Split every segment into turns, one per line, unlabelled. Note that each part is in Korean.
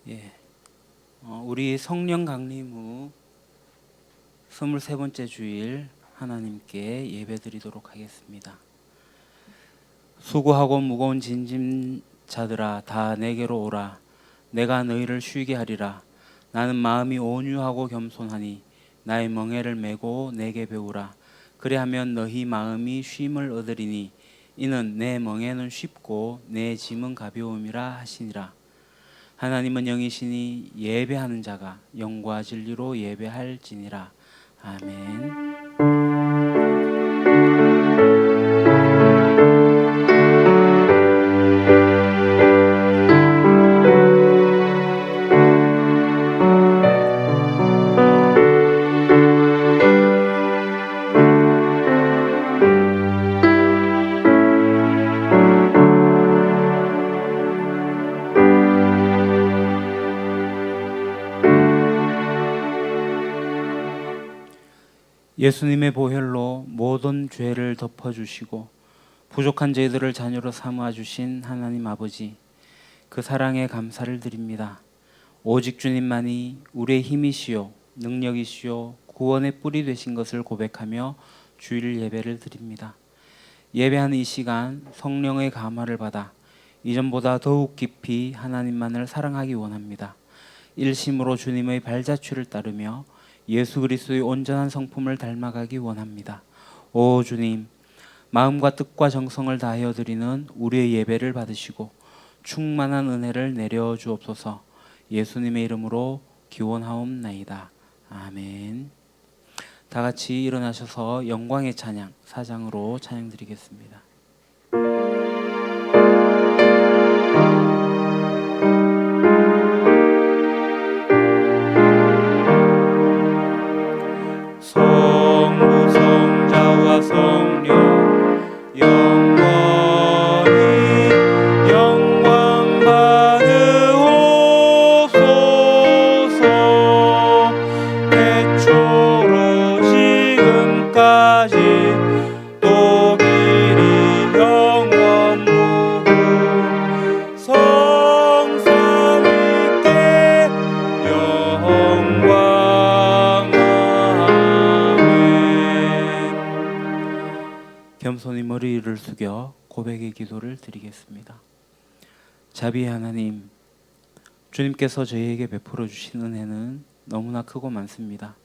예, 우리 성령 강림 후 23번째 주일 하나님께 예배드리도록 하겠습니다. 수고하고 무거운 짐진 자들아 다 내게로 오라. 내가 너희를 쉬게 하리라. 나는 마음이 온유하고 겸손하니 나의 멍에를 메고 내게 배우라. 그래하면 너희 마음이 쉼을 얻으리니 이는 내 멍에는 쉽고 내 짐은 가벼움이라 하시니라. 하나님은 영이시니 예배하는 자가 영과 진리로 예배할지니라. 아멘. 예수님의 보혈로 모든 죄를 덮어주시고 부족한 저희들을 자녀로 삼아 주신 하나님 아버지, 그 사랑에 감사를 드립니다. 오직 주님만이 우리의 힘이시요 능력이시요 구원의 뿔이 되신 것을 고백하며 주일 예배를 드립니다. 예배하는 이 시간 성령의 감화를 받아 이전보다 더욱 깊이 하나님만을 사랑하기 원합니다. 일심으로 주님의 발자취를 따르며 예수 그리스도의 온전한 성품을 닮아가기 원합니다. 오 주님, 마음과 뜻과 정성을 다하여 드리는 우리의 예배를 받으시고 충만한 은혜를 내려 주옵소서. 예수님의 이름으로 기원하옵나이다. 아멘. 다 같이 일어나셔서 영광의 찬양 4장으로 찬양 드리겠습니다. 성부 성자와 성령 영원히 영광 받으옵소서. 태초로 지금까지 또 길이 영원 무궁 성삼 위께 영광. 겸손히 머리를 숙여 고백의 기도를 드리겠습니다. 자비의 하나님, 주님께서 저희에게 베풀어 주신 은혜는 너무나 크고 많습니다.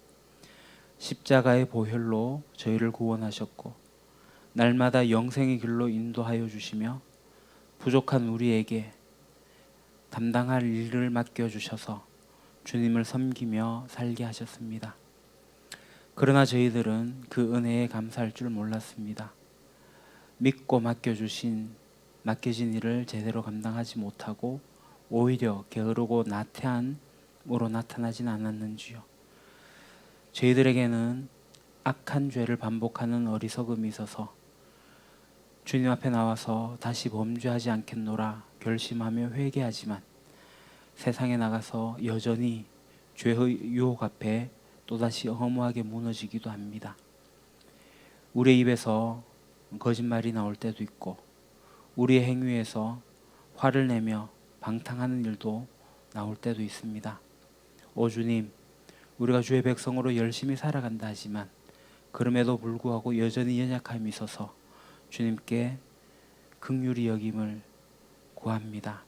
십자가의 보혈로 저희를 구원하셨고 날마다 영생의 길로 인도하여 주시며 부족한 우리에게 담당할 일을 맡겨주셔서 주님을 섬기며 살게 하셨습니다. 그러나 저희들은 그 은혜에 감사할 줄 몰랐습니다. 믿고 맡겨진 일을 제대로 감당하지 못하고 오히려 게으르고 나태함으로 나타나진 않았는지요. 저희들에게는 악한 죄를 반복하는 어리석음이 있어서 주님 앞에 나와서 다시 범죄하지 않겠노라 결심하며 회개하지만 세상에 나가서 여전히 죄의 유혹 앞에 또다시 허무하게 무너지기도 합니다. 우리의 입에서 거짓말이 나올 때도 있고 우리의 행위에서 화를 내며 방탕하는 일도 나올 때도 있습니다. 오 주님, 우리가 주의 백성으로 열심히 살아간다 하지만 그럼에도 불구하고 여전히 연약함이 있어서 주님께 긍휼히 여김을 구합니다.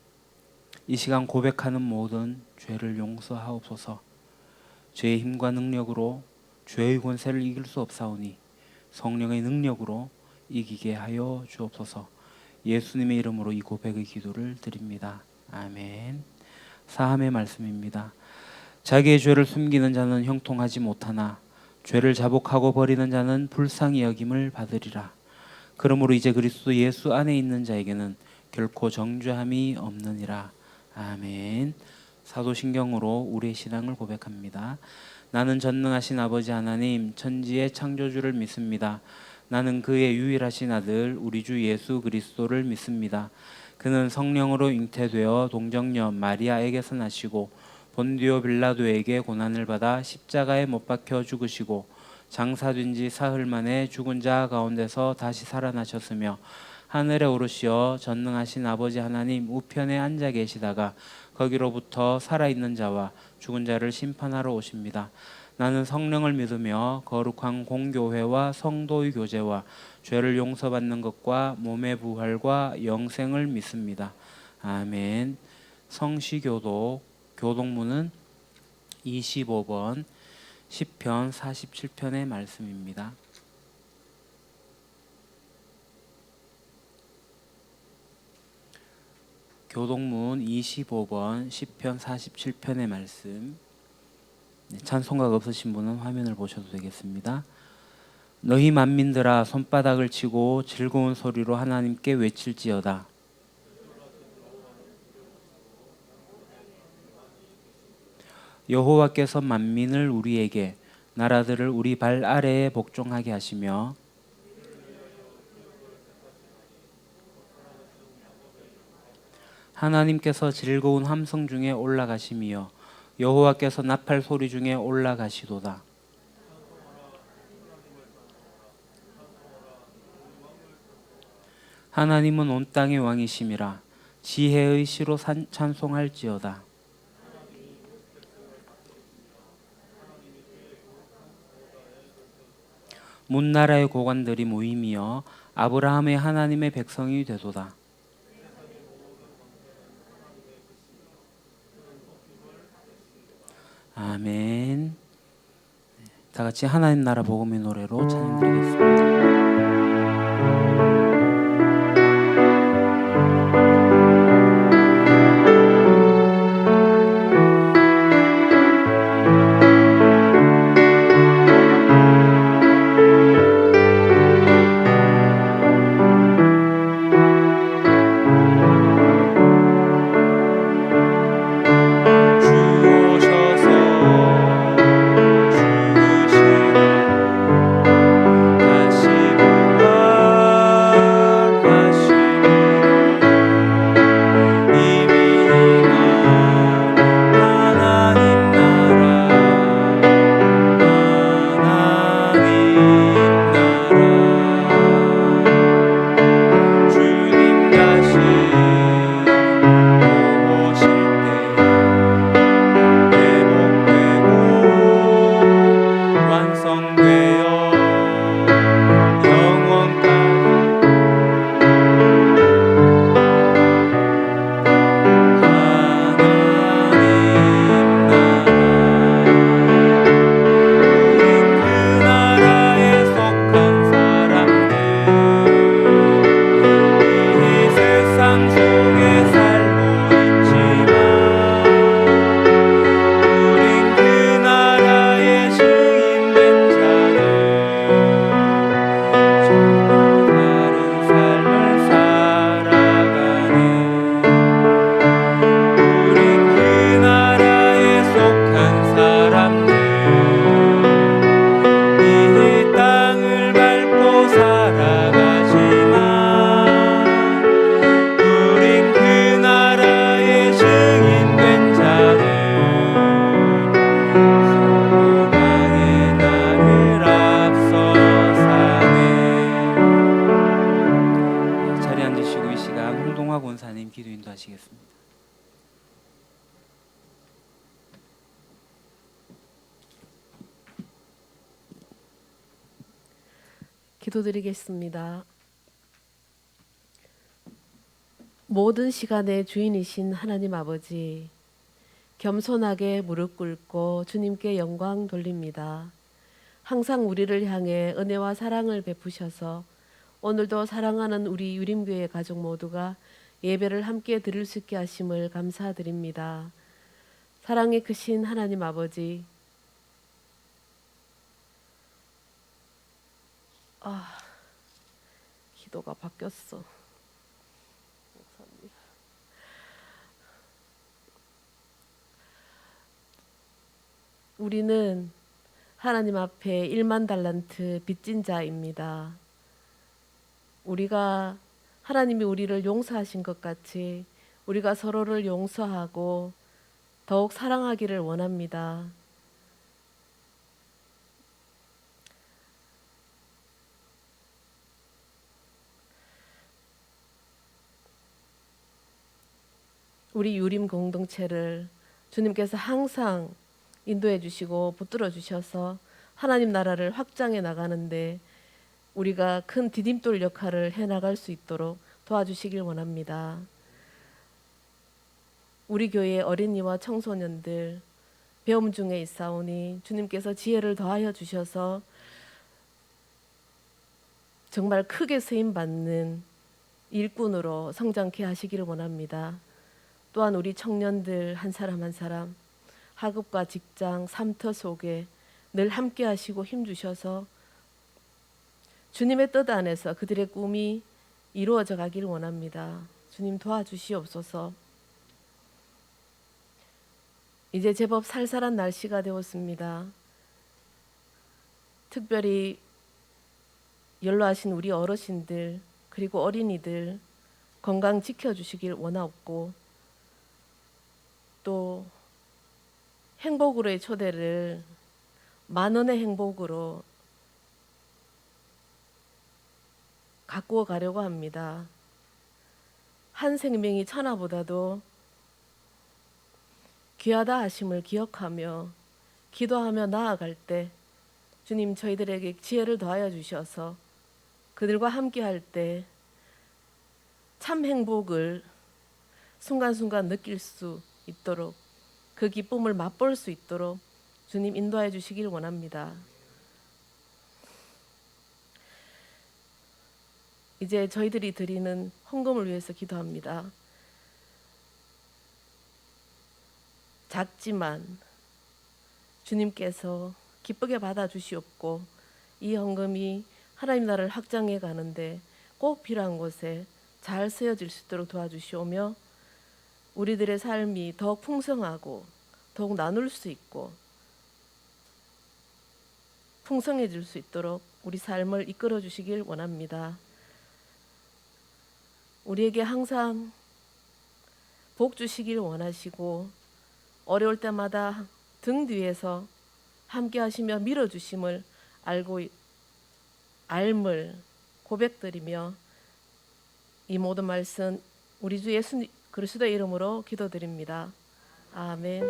이 시간 고백하는 모든 죄를 용서하옵소서. 죄의 힘과 능력으로 죄의 권세를 이길 수 없사오니 성령의 능력으로 이기게 하여 주옵소서. 예수님의 이름으로 이 고백의 기도를 드립니다. 아멘. 사함의 말씀입니다. 자기의 죄를 숨기는 자는 형통하지 못하나 죄를 자복하고 버리는 자는 불쌍히 여김을 받으리라. 그러므로 이제 그리스도 예수 안에 있는 자에게는 결코 정죄함이 없느니라. 아멘. 사도신경으로 우리의 신앙을 고백합니다. 나는 전능하신 아버지 하나님 천지의 창조주를 믿습니다. 나는 그의 유일하신 아들 우리 주 예수 그리스도를 믿습니다. 그는 성령으로 잉태되어 동정녀 마리아에게서 나시고 본디오 빌라도에게 고난을 받아 십자가에 못 박혀 죽으시고 장사된 지 사흘 만에 죽은 자 가운데서 다시 살아나셨으며 하늘에 오르시어 전능하신 아버지 하나님 우편에 앉아 계시다가 거기로부터 살아있는 자와 죽은 자를 심판하러 오십니다. 나는 성령을 믿으며 거룩한 공교회와 성도의 교제와 죄를 용서받는 것과 몸의 부활과 영생을 믿습니다. 아멘. 성시교독 교독문은 25번 시편 47편의 말씀입니다. 교독문 25번 시편 47편의 말씀. 찬송가가 없으신 분은 화면을 보셔도 되겠습니다. 너희 만민들아 손바닥을 치고 즐거운 소리로 하나님께 외칠지어다. 여호와께서 만민을 우리에게 나라들을 우리 발 아래에 복종하게 하시며 하나님께서 즐거운 함성 중에 올라가심이여 여호와께서 나팔 소리 중에 올라가시도다. 하나님은 온 땅의 왕이심이라 지혜의 시로 찬송할지어다. 문나라의 고관들이 모임이여 아브라함의 하나님의 백성이 되도다. 아멘. 다 같이 하나님 나라 복음의 노래로 찬양드리겠습니다.
기도드리겠습니다. 모든 시간의 주인이신 하나님 아버지, 겸손하게 무릎 꿇고 주님께 영광 돌립니다. 항상 우리를 향해 은혜와 사랑을 베푸셔서 오늘도 사랑하는 우리 유림교회 가족 모두가 예배를 함께 드릴 수 있게 하심을 감사드립니다. 사랑이 크신 하나님 아버지, 기도가 바뀌었어. 감사합니다. 우리는 하나님 앞에 1만 달란트 빚진 자입니다. 우리가 하나님이 우리를 용서하신 것 같이 우리가 서로를 용서하고 더욱 사랑하기를 원합니다. 우리 유림 공동체를 주님께서 항상 인도해 주시고 붙들어 주셔서 하나님 나라를 확장해 나가는데 우리가 큰 디딤돌 역할을 해 나갈 수 있도록 도와주시길 원합니다. 우리 교회 어린이와 청소년들 배움 중에 있사오니 주님께서 지혜를 더하여 주셔서 정말 크게 쓰임 받는 일꾼으로 성장케 하시기를 원합니다. 또한 우리 청년들 한 사람 한 사람 학업과 직장, 삶터 속에 늘 함께 하시고 힘 주셔서 주님의 뜻 안에서 그들의 꿈이 이루어져 가길 원합니다. 주님 도와주시옵소서. 이제 제법 살살한 날씨가 되었습니다. 특별히 연로하신 우리 어르신들 그리고 어린이들 건강 지켜주시길 원하옵고 또 행복으로의 초대를 만원의 행복으로 가꾸어 가려고 합니다. 한 생명이 천하보다도 귀하다 하심을 기억하며 기도하며 나아갈 때 주님 저희들에게 지혜를 더하여 주셔서 그들과 함께 할 때 참 행복을 순간순간 느낄 수 있도록 그 기쁨을 맛볼 수 있도록 주님 인도하여 주시길 원합니다. 이제 저희들이 드리는 헌금을 위해서 기도합니다. 작지만 주님께서 기쁘게 받아주시옵고 이 헌금이 하나님 나라를 확장해 가는데 꼭 필요한 곳에 잘 쓰여질 수 있도록 도와주시오며 우리들의 삶이 더욱 풍성하고 더욱 나눌 수 있고 풍성해질 수 있도록 우리 삶을 이끌어 주시길 원합니다. 우리에게 항상 복 주시길 원하시고 어려울 때마다 등 뒤에서 함께 하시며 밀어주심을 알물 고백드리며 이 모든 말씀 우리 주 예수 그리스도의 이름으로 기도드립니다. 아멘.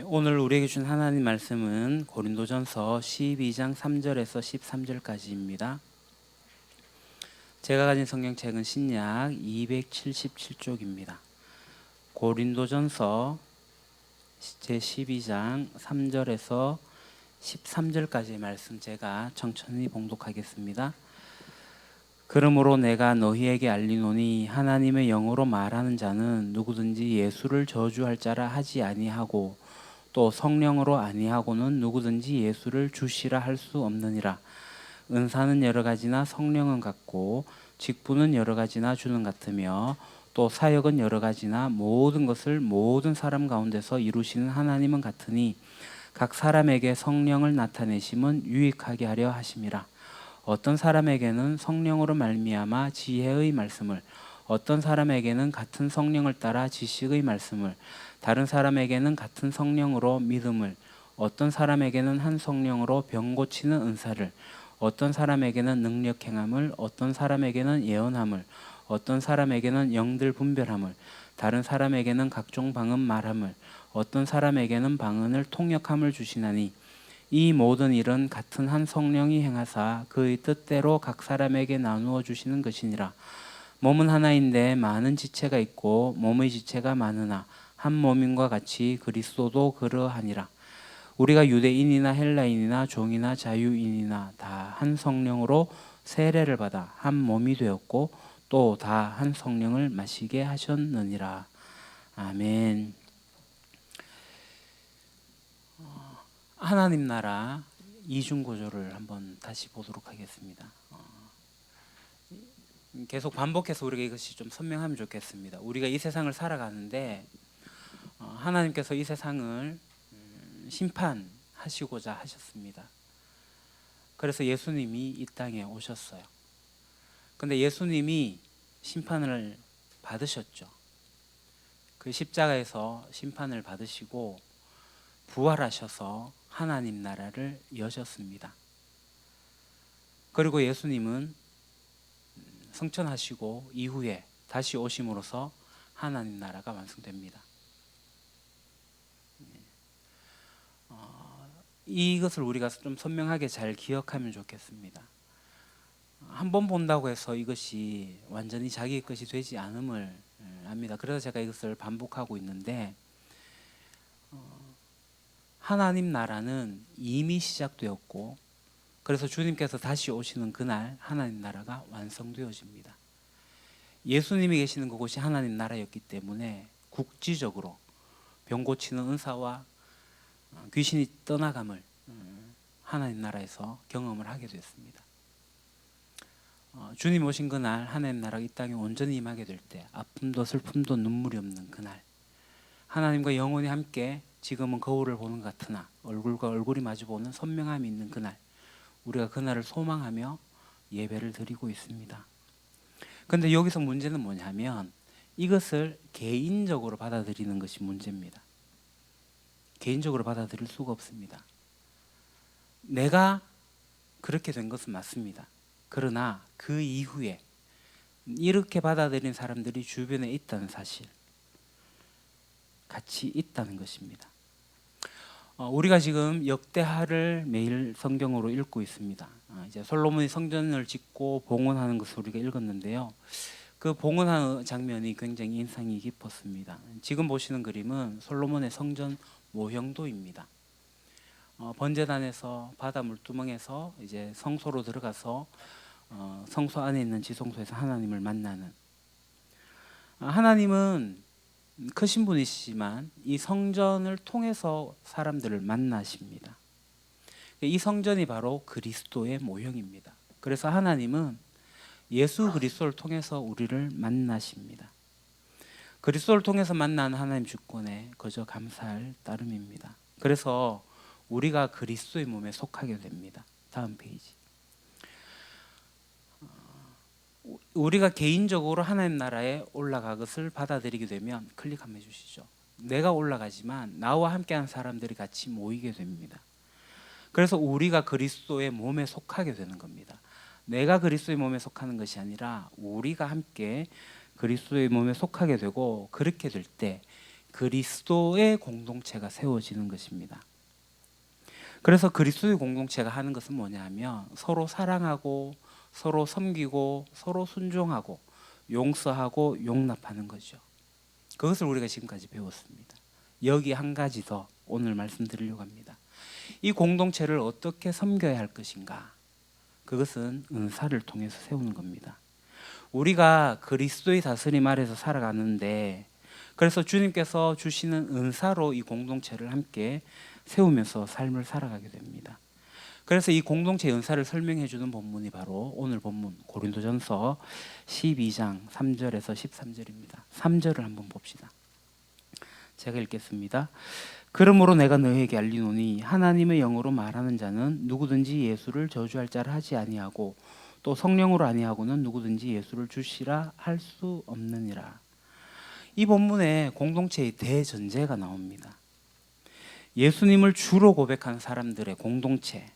오늘 우리에게 준 하나님 말씀은 고린도전서 12장 3절에서 13절까지입니다. 제가 가진 성경책은 신약 277쪽입니다. 고린도전서 제12장 3절에서 13절까지의 말씀 제가 천천히 봉독하겠습니다. 그러므로 내가 너희에게 알리노니 하나님의 영으로 말하는 자는 누구든지 예수를 저주할 자라 하지 아니하고 또 성령으로 아니하고는 누구든지 예수를 주시라 할 수 없느니라. 은사는 여러 가지나 성령은 같고 직분은 여러 가지나 주는 같으며 또 사역은 여러 가지나 모든 것을 모든 사람 가운데서 이루시는 하나님은 같으니 각 사람에게 성령을 나타내심은 유익하게 하려 하심이라. 어떤 사람에게는 성령으로 말미암아 지혜의 말씀을, 어떤 사람에게는 같은 성령을 따라 지식의 말씀을, 다른 사람에게는 같은 성령으로 믿음을, 어떤 사람에게는 한 성령으로 병 고치는 은사를, 어떤 사람에게는 능력 행함을, 어떤 사람에게는 예언함을, 어떤 사람에게는 영들 분별함을, 다른 사람에게는 각종 방언 말함을, 어떤 사람에게는 방언을 통역함을 주시나니 이 모든 일은 같은 한 성령이 행하사 그의 뜻대로 각 사람에게 나누어 주시는 것이니라. 몸은 하나인데 많은 지체가 있고 몸의 지체가 많으나 한 몸인과 같이 그리스도도 그러하니라. 우리가 유대인이나 헬라인이나 종이나 자유인이나 다 한 성령으로 세례를 받아 한 몸이 되었고 또 다 한 성령을 마시게 하셨느니라. 아멘. 하나님 나라 이중 구조를 한번 다시 보도록 하겠습니다. 계속 반복해서 우리가 이것이 좀 선명하면 좋겠습니다. 우리가 이 세상을 살아가는데 하나님께서 이 세상을 심판하시고자 하셨습니다. 그래서 예수님이 이 땅에 오셨어요. 근데 예수님이 심판을 받으셨죠. 그 십자가에서 심판을 받으시고 부활하셔서 하나님 나라를 여셨습니다. 그리고 예수님은 승천하시고 이후에 다시 오심으로써 하나님 나라가 완성됩니다. 이것을 우리가 좀 선명하게 잘 기억하면 좋겠습니다. 한 번 본다고 해서 이것이 완전히 자기의 것이 되지 않음을 압니다. 그래서 제가 이것을 반복하고 있는데, 하나님 나라는 이미 시작되었고, 그래서 주님께서 다시 오시는 그날 하나님 나라가 완성되어집니다. 예수님이 계시는 그곳이 하나님 나라였기 때문에 국지적으로 병 고치는 은사와 귀신이 떠나감을 하나님 나라에서 경험을 하게 됐습니다. 주님 오신 그날 하나님 나라가 이 땅에 온전히 임하게 될 때, 아픔도 슬픔도 눈물이 없는 그날, 하나님과 영원히 함께 지금은 거울을 보는 것 같으나 얼굴과 얼굴이 마주보는 선명함이 있는 그날, 우리가 그날을 소망하며 예배를 드리고 있습니다. 그런데 여기서 문제는 뭐냐면 이것을 개인적으로 받아들이는 것이 문제입니다. 개인적으로 받아들일 수가 없습니다. 내가 그렇게 된 것은 맞습니다. 그러나 그 이후에 이렇게 받아들인 사람들이 주변에 있다는 사실, 같이 있다는 것입니다. 우리가 지금 역대하를 매일 성경으로 읽고 있습니다. 이제 솔로몬이 성전을 짓고 봉헌하는 것을 우리가 읽었는데요. 그 봉헌하는 장면이 굉장히 인상이 깊었습니다. 지금 보시는 그림은 솔로몬의 성전 모형도입니다. 번제단에서 바다 물두멍에서 이제 성소로 들어가서 성소 안에 있는 지성소에서 하나님을 만나는, 하나님은 크신 분이시지만 이 성전을 통해서 사람들을 만나십니다. 이 성전이 바로 그리스도의 모형입니다. 그래서 하나님은 예수 그리스도를 통해서 우리를 만나십니다. 그리스도를 통해서 만난 하나님 주권에 거저 감사할 따름입니다. 그래서 우리가 그리스도의 몸에 속하게 됩니다. 다음 페이지. 우리가 개인적으로 하나님 나라에 올라가 것을 받아들이게 되면 클릭 한번 해주시죠. 내가 올라가지만 나와 함께하는 사람들이 같이 모이게 됩니다. 그래서 우리가 그리스도의 몸에 속하게 되는 겁니다. 내가 그리스도의 몸에 속하는 것이 아니라 우리가 함께 그리스도의 몸에 속하게 되고, 그렇게 될 때 그리스도의 공동체가 세워지는 것입니다. 그래서 그리스도의 공동체가 하는 것은 뭐냐 하면 서로 사랑하고 서로 섬기고 서로 순종하고 용서하고 용납하는 거죠. 그것을 우리가 지금까지 배웠습니다. 여기 한 가지 더 오늘 말씀드리려고 합니다. 이 공동체를 어떻게 섬겨야 할 것인가? 그것은 은사를 통해서 세우는 겁니다. 우리가 그리스도의 다스림 아래서 살아가는데, 그래서 주님께서 주시는 은사로 이 공동체를 함께 세우면서 삶을 살아가게 됩니다. 그래서 이 공동체의 은사를 설명해 주는 본문이 바로 오늘 본문 고린도전서 12장 3절에서 13절입니다. 3절을 한번 봅시다. 제가 읽겠습니다. 그러므로 내가 너희에게 알리노니 하나님의 영으로 말하는 자는 누구든지 예수를 저주할 자를 하지 아니하고 또 성령으로 아니하고는 누구든지 예수를 주시라 할 수 없느니라. 이 본문에 공동체의 대전제가 나옵니다. 예수님을 주로 고백하는 사람들의 공동체,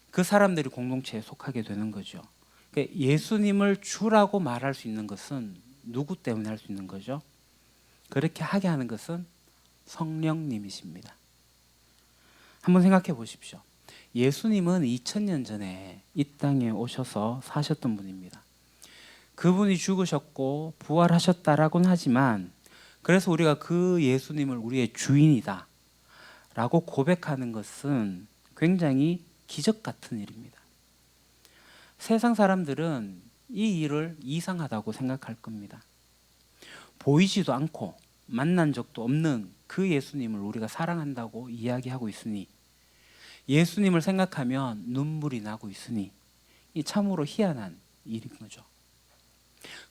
그 사람들이 공동체에 속하게 되는 거죠. 그러니까 예수님을 주라고 말할 수 있는 것은 누구 때문에 할 수 있는 거죠? 그렇게 하게 하는 것은 성령님이십니다. 한번 생각해 보십시오. 예수님은 2000년 전에 이 땅에 오셔서 사셨던 분입니다. 그분이 죽으셨고 부활하셨다라고는 하지만, 그래서 우리가 그 예수님을 우리의 주인이다 라고 고백하는 것은 굉장히 기적 같은 일입니다. 세상 사람들은 이 일을 이상하다고 생각할 겁니다. 보이지도 않고 만난 적도 없는 그 예수님을 우리가 사랑한다고 이야기하고 있으니, 예수님을 생각하면 눈물이 나고 있으니 이 참으로 희한한 일인 거죠.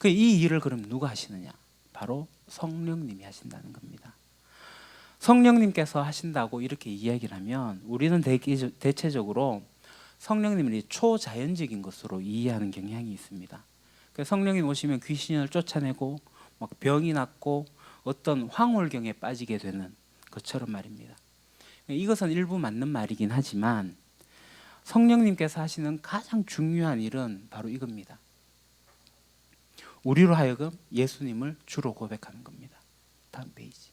이 일을 그럼 누가 하시느냐? 바로 성령님이 하신다는 겁니다. 성령님께서 하신다고 이렇게 이야기를 하면 우리는 대체적으로 성령님을 초자연적인 것으로 이해하는 경향이 있습니다. 성령님 오시면 귀신을 쫓아내고 막 병이 낫고 어떤 황홀경에 빠지게 되는 것처럼 말입니다. 이것은 일부 맞는 말이긴 하지만 성령님께서 하시는 가장 중요한 일은 바로 이겁니다. 우리로 하여금 예수님을 주로 고백하는 겁니다. 다음 페이지.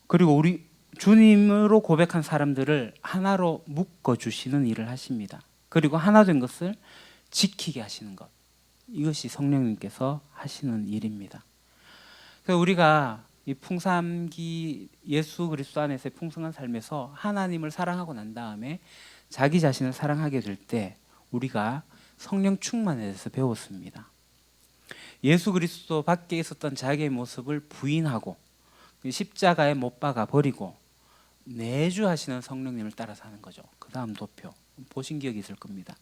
그리고 우리 주님으로 고백한 사람들을 하나로 묶어주시는 일을 하십니다. 그리고 하나 된 것을 지키게 하시는 것. 이것이 성령님께서 하시는 일입니다. 그래서 우리가 이 풍삼기 예수 그리스도 안에서의 풍성한 삶에서 하나님을 사랑하고 난 다음에 자기 자신을 사랑하게 될 때 우리가 성령 충만에 대해서 배웠습니다. 예수 그리스도 밖에 있었던 자기의 모습을 부인하고 십자가에 못 박아 버리고 내주하시는 성령님을 따라 사는 거죠. 그 다음 도표 보신 기억이 있을 겁니다.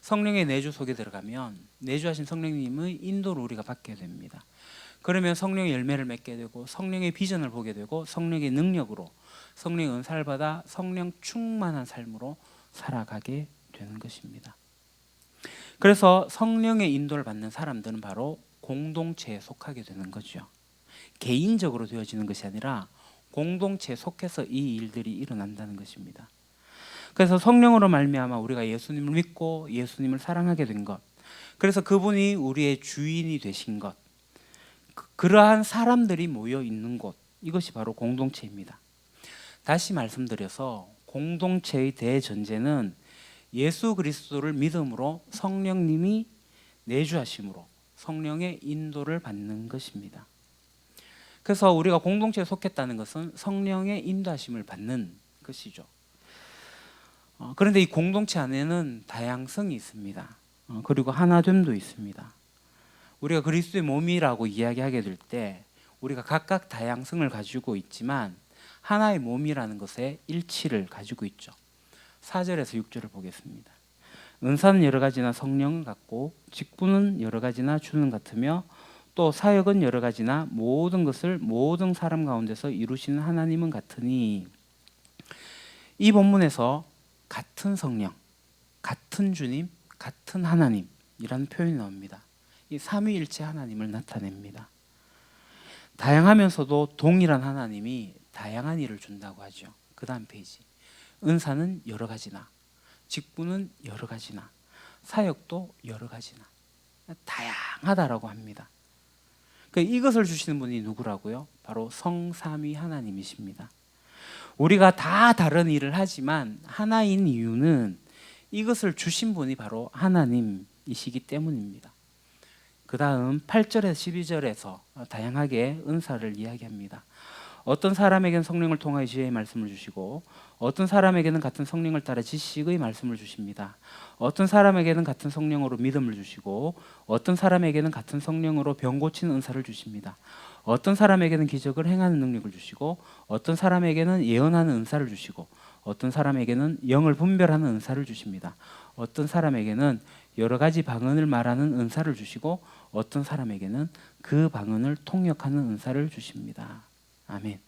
성령의 내주 속에 들어가면 내주하신 성령님의 인도를 우리가 받게 됩니다. 그러면 성령의 열매를 맺게 되고 성령의 비전을 보게 되고 성령의 능력으로 성령의 은사를 받아 성령 충만한 삶으로 살아가게 되는 것입니다. 그래서 성령의 인도를 받는 사람들은 바로 공동체에 속하게 되는 거죠. 개인적으로 되어지는 것이 아니라 공동체에 속해서 이 일들이 일어난다는 것입니다. 그래서 성령으로 말미암아 우리가 예수님을 믿고 예수님을 사랑하게 된 것, 그래서 그분이 우리의 주인이 되신 것, 그러한 사람들이 모여 있는 곳, 이것이 바로 공동체입니다. 다시 말씀드려서 공동체의 대전제는 예수 그리스도를 믿음으로 성령님이 내주하심으로 성령의 인도를 받는 것입니다. 그래서 우리가 공동체에 속했다는 것은 성령의 인도하심을 받는 것이죠. 그런데 이 공동체 안에는 다양성이 있습니다. 그리고 하나됨도 있습니다. 우리가 그리스도의 몸이라고 이야기하게 될 때 우리가 각각 다양성을 가지고 있지만 하나의 몸이라는 것에 일치를 가지고 있죠. 4절에서 6절을 보겠습니다. 은사는 여러 가지나 성령은 같고 직분은 여러 가지나 주는 같으며 또 사역은 여러 가지나 모든 것을 모든 사람 가운데서 이루시는 하나님은 같으니. 이 본문에서 같은 성령, 같은 주님, 같은 하나님이라는 표현이 나옵니다. 이 삼위일체 하나님을 나타냅니다. 다양하면서도 동일한 하나님이 다양한 일을 준다고 하죠. 그 다음 페이지. 은사는 여러 가지나 직분은 여러 가지나 사역도 여러 가지나 다양하다라고 합니다. 이것을 주시는 분이 누구라고요? 바로 성삼위 하나님이십니다. 우리가 다 다른 일을 하지만 하나인 이유는 이것을 주신 분이 바로 하나님이시기 때문입니다. 그 다음 8절에서 12절에서 다양하게 은사를 이야기합니다. 어떤 사람에게는 성령을 통하여 지혜의 말씀을 주시고 어떤 사람에게는 같은 성령을 따라 지식의 말씀을 주십니다. 어떤 사람에게는 같은 성령으로 믿음을 주시고 어떤 사람에게는 같은 성령으로 병 고치는 은사를 주십니다. 어떤 사람에게는 기적을 행하는 능력을 주시고 어떤 사람에게는 예언하는 은사를 주시고 어떤 사람에게는 영을 분별하는 은사를 주십니다. 어떤 사람에게는 여러 가지 방언을 말하는 은사를 주시고 어떤 사람에게는 그 방언을 통역하는 은사를 주십니다. 아멘.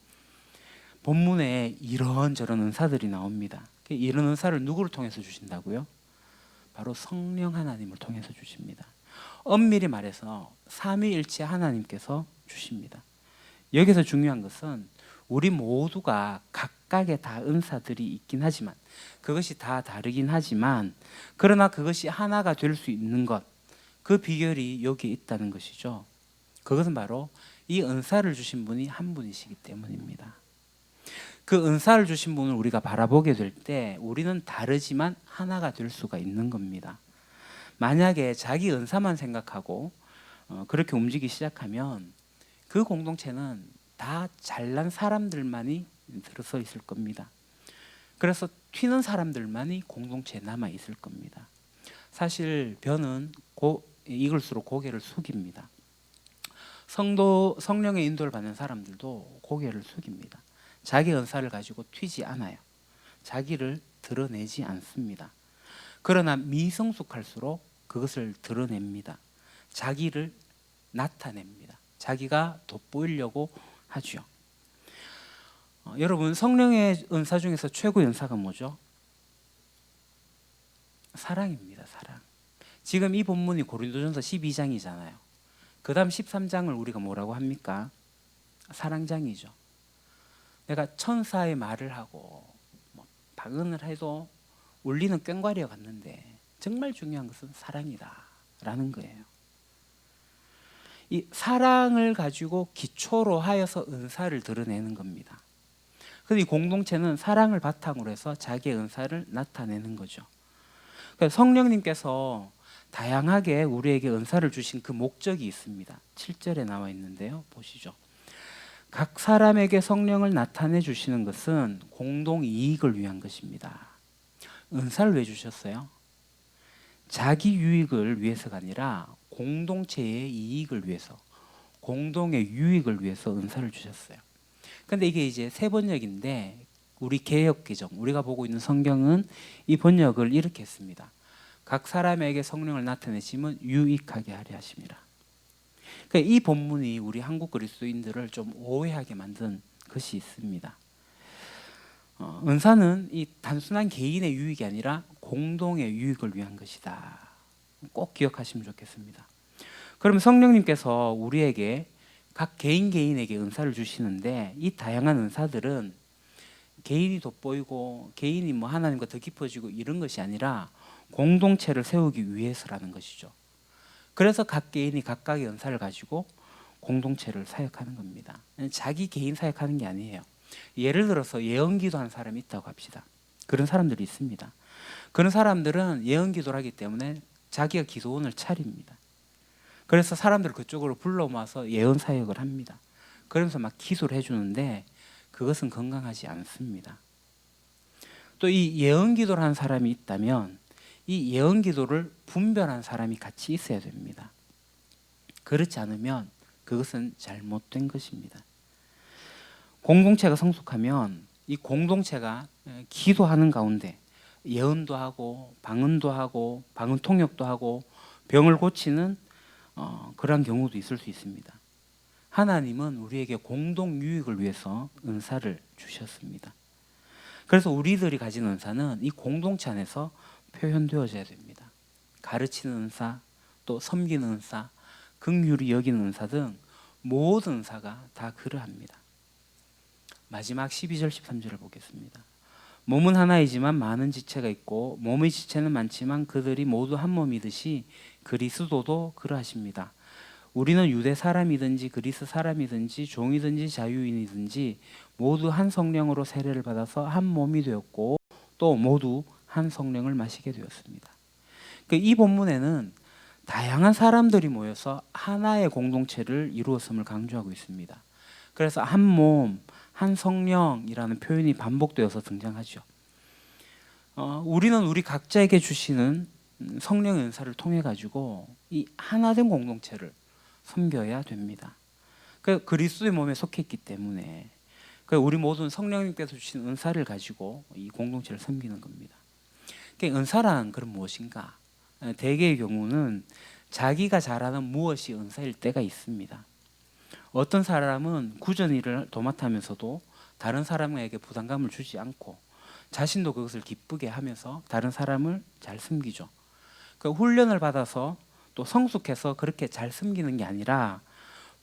본문에 이런저런 은사들이 나옵니다. 이런 은사를 누구를 통해서 주신다고요? 바로 성령 하나님을 통해서 주십니다. 엄밀히 말해서 삼위일체 하나님께서 주십니다. 여기서 중요한 것은 우리 모두가 각각의 다 은사들이 있긴 하지만 그것이 다 다르긴 하지만 그러나 그것이 하나가 될 수 있는 것, 그 비결이 여기에 있다는 것이죠. 그것은 바로 이 은사를 주신 분이 한 분이시기 때문입니다. 그 은사를 주신 분을 우리가 바라보게 될 때 우리는 다르지만 하나가 될 수가 있는 겁니다. 만약에 자기 은사만 생각하고 그렇게 움직이기 시작하면 그 공동체는 다 잘난 사람들만이 들어서 있을 겁니다. 그래서 튀는 사람들만이 공동체에 남아 있을 겁니다. 사실 변은 익을수록 고개를 숙입니다. 성령의 인도를 받는 사람들도 고개를 숙입니다. 자기 은사를 가지고 튀지 않아요. 자기를 드러내지 않습니다. 그러나 미성숙할수록 그것을 드러냅니다. 자기를 나타냅니다. 자기가 돋보이려고 하죠. 여러분, 성령의 은사 중에서 최고의 은사가 뭐죠? 사랑입니다. 사랑. 지금 이 본문이 고린도전서 12장이잖아요. 그 다음 13장을 우리가 뭐라고 합니까? 사랑장이죠. 내가 천사의 말을 하고 방언을 해도 울리는 꽹과리와 같는데 정말 중요한 것은 사랑이다 라는 거예요. 이 사랑을 가지고 기초로 하여서 은사를 드러내는 겁니다. 그래서 이 공동체는 사랑을 바탕으로 해서 자기의 은사를 나타내는 거죠. 그래서 성령님께서 다양하게 우리에게 은사를 주신 그 목적이 있습니다. 7절에 나와 있는데요. 보시죠. 각 사람에게 성령을 나타내 주시는 것은 공동 이익을 위한 것입니다. 은사를 왜 주셨어요? 자기 유익을 위해서가 아니라 공동체의 이익을 위해서, 공동의 유익을 위해서 은사를 주셨어요. 근데 이게 이제 새 번역인데 우리 개역 개정, 우리가 보고 있는 성경은 이 번역을 이렇게 했습니다. 각 사람에게 성령을 나타내심은 유익하게 하려 하심이라. 그러니까 이 본문이 우리 한국 그리스도인들을 좀 오해하게 만든 것이 있습니다. 은사는 이 단순한 개인의 유익이 아니라 공동의 유익을 위한 것이다. 꼭 기억하시면 좋겠습니다. 그럼 성령님께서 우리에게 각 개인에게 은사를 주시는데 이 다양한 은사들은 개인이 돋보이고 개인이 뭐 하나님과 더 깊어지고 이런 것이 아니라 공동체를 세우기 위해서라는 것이죠. 그래서 각 개인이 각각의 은사를 가지고 공동체를 사역하는 겁니다. 자기 개인 사역하는 게 아니에요. 예를 들어서 예언기도 한 사람이 있다고 합시다. 그런 사람들이 있습니다. 그런 사람들은 예언기도를 하기 때문에 자기가 기도원을 차립니다. 그래서 사람들을 그쪽으로 불러 모아서 예언 사역을 합니다. 그러면서 막 기도를 해주는데 그것은 건강하지 않습니다. 또 이 예언기도를 한 사람이 있다면 이 예언기도를 분별한 사람이 같이 있어야 됩니다. 그렇지 않으면 그것은 잘못된 것입니다. 공동체가 성숙하면 이 공동체가 기도하는 가운데 예언도 하고 방언도 하고 방언 통역도 하고 병을 고치는 그런 경우도 있을 수 있습니다. 하나님은 우리에게 공동 유익을 위해서 은사를 주셨습니다. 그래서 우리들이 가진 은사는 이 공동체 안에서 표현되어져야 됩니다. 가르치는 은사, 또 섬기는 은사, 긍휼히 여기는 은사 등 모든 은사가 다 그러합니다. 마지막 12절 13절을 보겠습니다. 몸은 하나이지만 많은 지체가 있고 몸의 지체는 많지만 그들이 모두 한 몸이듯이 그리스도도 그러하십니다. 우리는 유대 사람이든지 그리스 사람이든지 종이든지 자유인이든지 모두 한 성령으로 세례를 받아서 한 몸이 되었고 또 모두 한 성령을 마시게 되었습니다. 이 본문에는 다양한 사람들이 모여서 하나의 공동체를 이루었음을 강조하고 있습니다. 그래서 한 몸, 한 성령이라는 표현이 반복되어서 등장하죠. 우리는 우리 각자에게 주시는 성령의 은사를 통해 가지고 이 하나된 공동체를 섬겨야 됩니다. 그리스도의 몸에 속해 있기 때문에 우리 모두는 성령님께서 주신 은사를 가지고 이 공동체를 섬기는 겁니다. 은사란 그럼 무엇인가? 대개의 경우는 자기가 잘하는 무엇이 은사일 때가 있습니다. 어떤 사람은 굳은 일을 도맡아면서도 다른 사람에게 부담감을 주지 않고 자신도 그것을 기쁘게 하면서 다른 사람을 잘 섬기죠. 훈련을 받아서 또 성숙해서 그렇게 잘 섬기는 게 아니라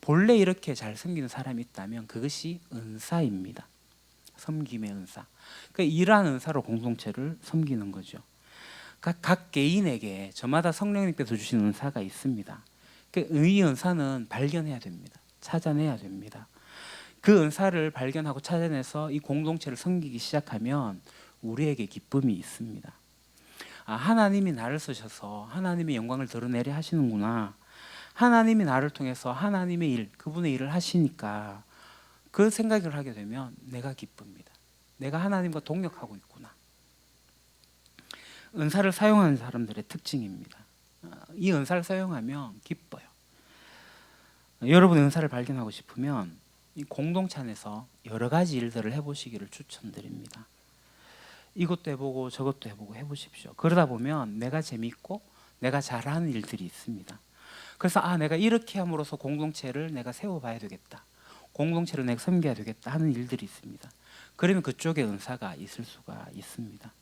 본래 이렇게 잘 섬기는 사람이 있다면 그것이 은사입니다. 섬김의 은사. 이러한 은사로 공동체를 섬기는 거죠. 각 개인에게 저마다 성령님께서 주신 은사가 있습니다. 이 은사는 발견해야 됩니다. 찾아내야 됩니다. 그 은사를 발견하고 찾아내서 이 공동체를 섬기기 시작하면 우리에게 기쁨이 있습니다. 하나님이 나를 쓰셔서 하나님의 영광을 드러내려 하시는구나. 하나님이 나를 통해서 하나님의 일, 그분의 일을 하시니까 그 생각을 하게 되면 내가 기쁩니다. 내가 하나님과 동역하고 있구나. 은사를 사용하는 사람들의 특징입니다. 이 은사를 사용하면 기뻐요. 여러분의 은사를 발견하고 싶으면 이 공동체 안에서 여러 가지 일들을 해보시기를 추천드립니다. 이것도 해보고 저것도 해보고 해보십시오. 그러다 보면 내가 재밌고 내가 잘하는 일들이 있습니다. 그래서 내가 이렇게 함으로써 공동체를 내가 세워봐야 되겠다. 공동체를 내가 섬겨야 되겠다 하는 일들이 있습니다. 그러면 그쪽에 은사가 있을 수가 있습니다.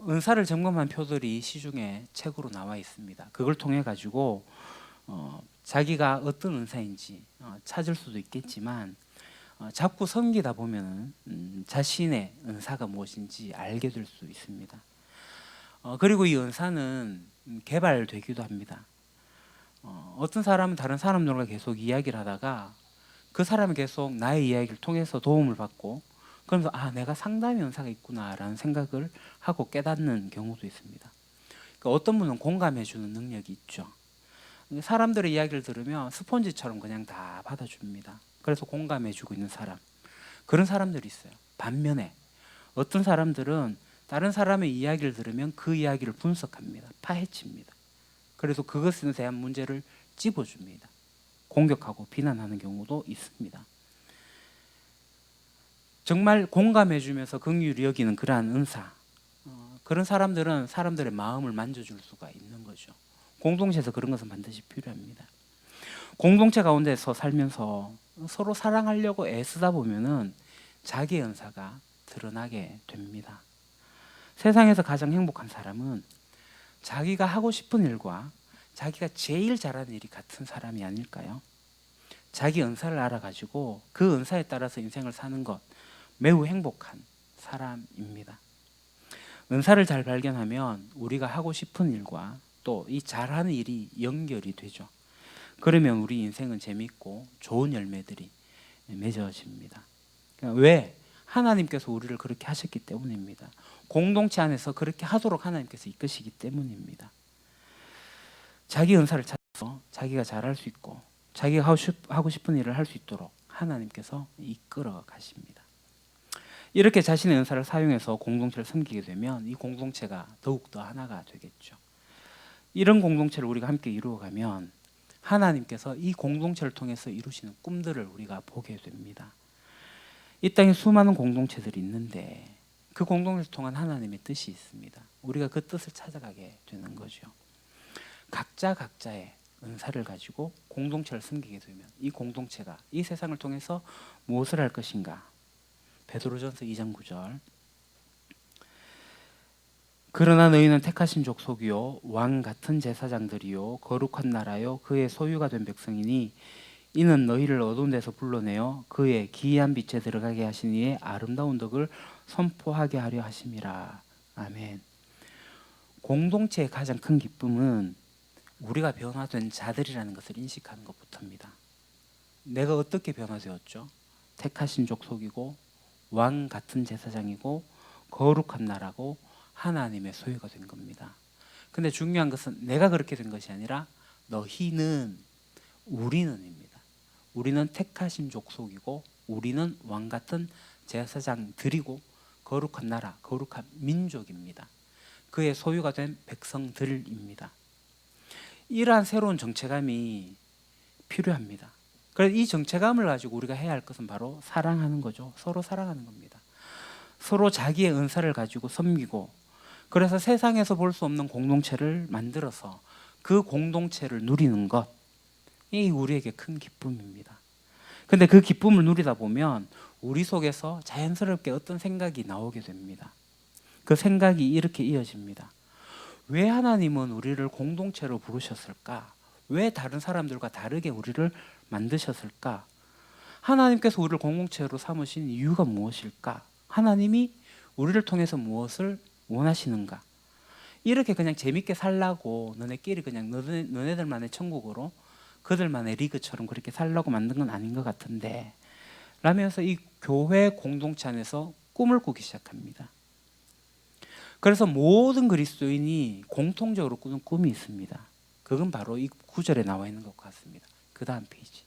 은사를 점검한 표들이 시중에 책으로 나와 있습니다. 그걸 통해 가지고 자기가 어떤 은사인지 찾을 수도 있겠지만 자꾸 섬기다 보면은 자신의 은사가 무엇인지 알게 될 수 있습니다. 그리고 이 은사는 개발되기도 합니다. 어떤 사람은 다른 사람들과 계속 이야기를 하다가 그 사람이 계속 나의 이야기를 통해서 도움을 받고 그러면서 내가 상담의 은사가 있구나라는 생각을 하고 깨닫는 경우도 있습니다. 그러니까 어떤 분은 공감해주는 능력이 있죠. 사람들의 이야기를 들으면 스폰지처럼 그냥 다 받아줍니다. 그래서 공감해주고 있는 사람, 그런 사람들이 있어요. 반면에 어떤 사람들은 다른 사람의 이야기를 들으면 그 이야기를 분석합니다. 파헤칩니다. 그래서 그것에 대한 문제를 찝어줍니다. 공격하고 비난하는 경우도 있습니다. 정말 공감해주면서 긍휼히 여기는 그러한 은사, 그런 사람들은 사람들의 마음을 만져줄 수가 있는 거죠. 공동체에서 그런 것은 반드시 필요합니다. 공동체 가운데서 살면서 서로 사랑하려고 애쓰다 보면은 자기의 은사가 드러나게 됩니다. 세상에서 가장 행복한 사람은 자기가 하고 싶은 일과 자기가 제일 잘하는 일이 같은 사람이 아닐까요? 자기 은사를 알아가지고 그 은사에 따라서 인생을 사는 것, 매우 행복한 사람입니다. 은사를 잘 발견하면 우리가 하고 싶은 일과 또 이 잘하는 일이 연결이 되죠. 그러면 우리 인생은 재밌고 좋은 열매들이 맺어집니다. 왜? 하나님께서 우리를 그렇게 하셨기 때문입니다. 공동체 안에서 그렇게 하도록 하나님께서 이끄시기 때문입니다. 자기 은사를 찾아서 자기가 잘할 수 있고 자기가 하고 싶은 일을 할 수 있도록 하나님께서 이끌어 가십니다. 이렇게 자신의 은사를 사용해서 공동체를 섬기게 되면 이 공동체가 더욱더 하나가 되겠죠. 이런 공동체를 우리가 함께 이루어가면 하나님께서 이 공동체를 통해서 이루시는 꿈들을 우리가 보게 됩니다. 이 땅에 수많은 공동체들이 있는데 그 공동체를 통한 하나님의 뜻이 있습니다. 우리가 그 뜻을 찾아가게 되는 거죠. 각자 각자의 은사를 가지고 공동체를 섬기게 되면 이 공동체가 이 세상을 통해서 무엇을 할 것인가? 베드로전서 2장 9절. 그러나 너희는 택하신 족속이요 왕 같은 제사장들이요 거룩한 나라요 그의 소유가 된 백성이니 이는 너희를 어두운 데서 불러내어 그의 기이한 빛에 들어가게 하신 이의 아름다운 덕을 선포하게 하려 하심이라. 아멘. 공동체의 가장 큰 기쁨은 우리가 변화된 자들이라는 것을 인식하는 것부터입니다. 내가 어떻게 변화되었죠? 택하신 족속이고 왕 같은 제사장이고 거룩한 나라고 하나님의 소유가 된 겁니다. 근데 중요한 것은 내가 그렇게 된 것이 아니라 너희는, 우리는입니다. 우리는 택하신 족속이고 우리는 왕 같은 제사장들이고 거룩한 나라, 거룩한 민족입니다. 그의 소유가 된 백성들입니다. 이러한 새로운 정체감이 필요합니다. 그래서 이 정체감을 가지고 우리가 해야 할 것은 바로 사랑하는 거죠. 서로 사랑하는 겁니다. 서로 자기의 은사를 가지고 섬기고 그래서 세상에서 볼 수 없는 공동체를 만들어서 그 공동체를 누리는 것, 이 우리에게 큰 기쁨입니다. 근데 그 기쁨을 누리다 보면 우리 속에서 자연스럽게 어떤 생각이 나오게 됩니다. 그 생각이 이렇게 이어집니다. 왜 하나님은 우리를 공동체로 부르셨을까? 왜 다른 사람들과 다르게 우리를 만드셨을까? 하나님께서 우리를 공동체로 삼으신 이유가 무엇일까? 하나님이 우리를 통해서 무엇을 원하시는가? 이렇게 그냥 재밌게 살라고 너네끼리 그냥 너네들만의 천국으로 그들만의 리그처럼 그렇게 살라고 만든 건 아닌 것 같은데 라면서 이 교회 공동체 안에서 꿈을 꾸기 시작합니다. 그래서 모든 그리스도인이 공통적으로 꾸는 꿈이 있습니다. 그건 바로 이 구절에 나와 있는 것 같습니다. 그 다음 페이지.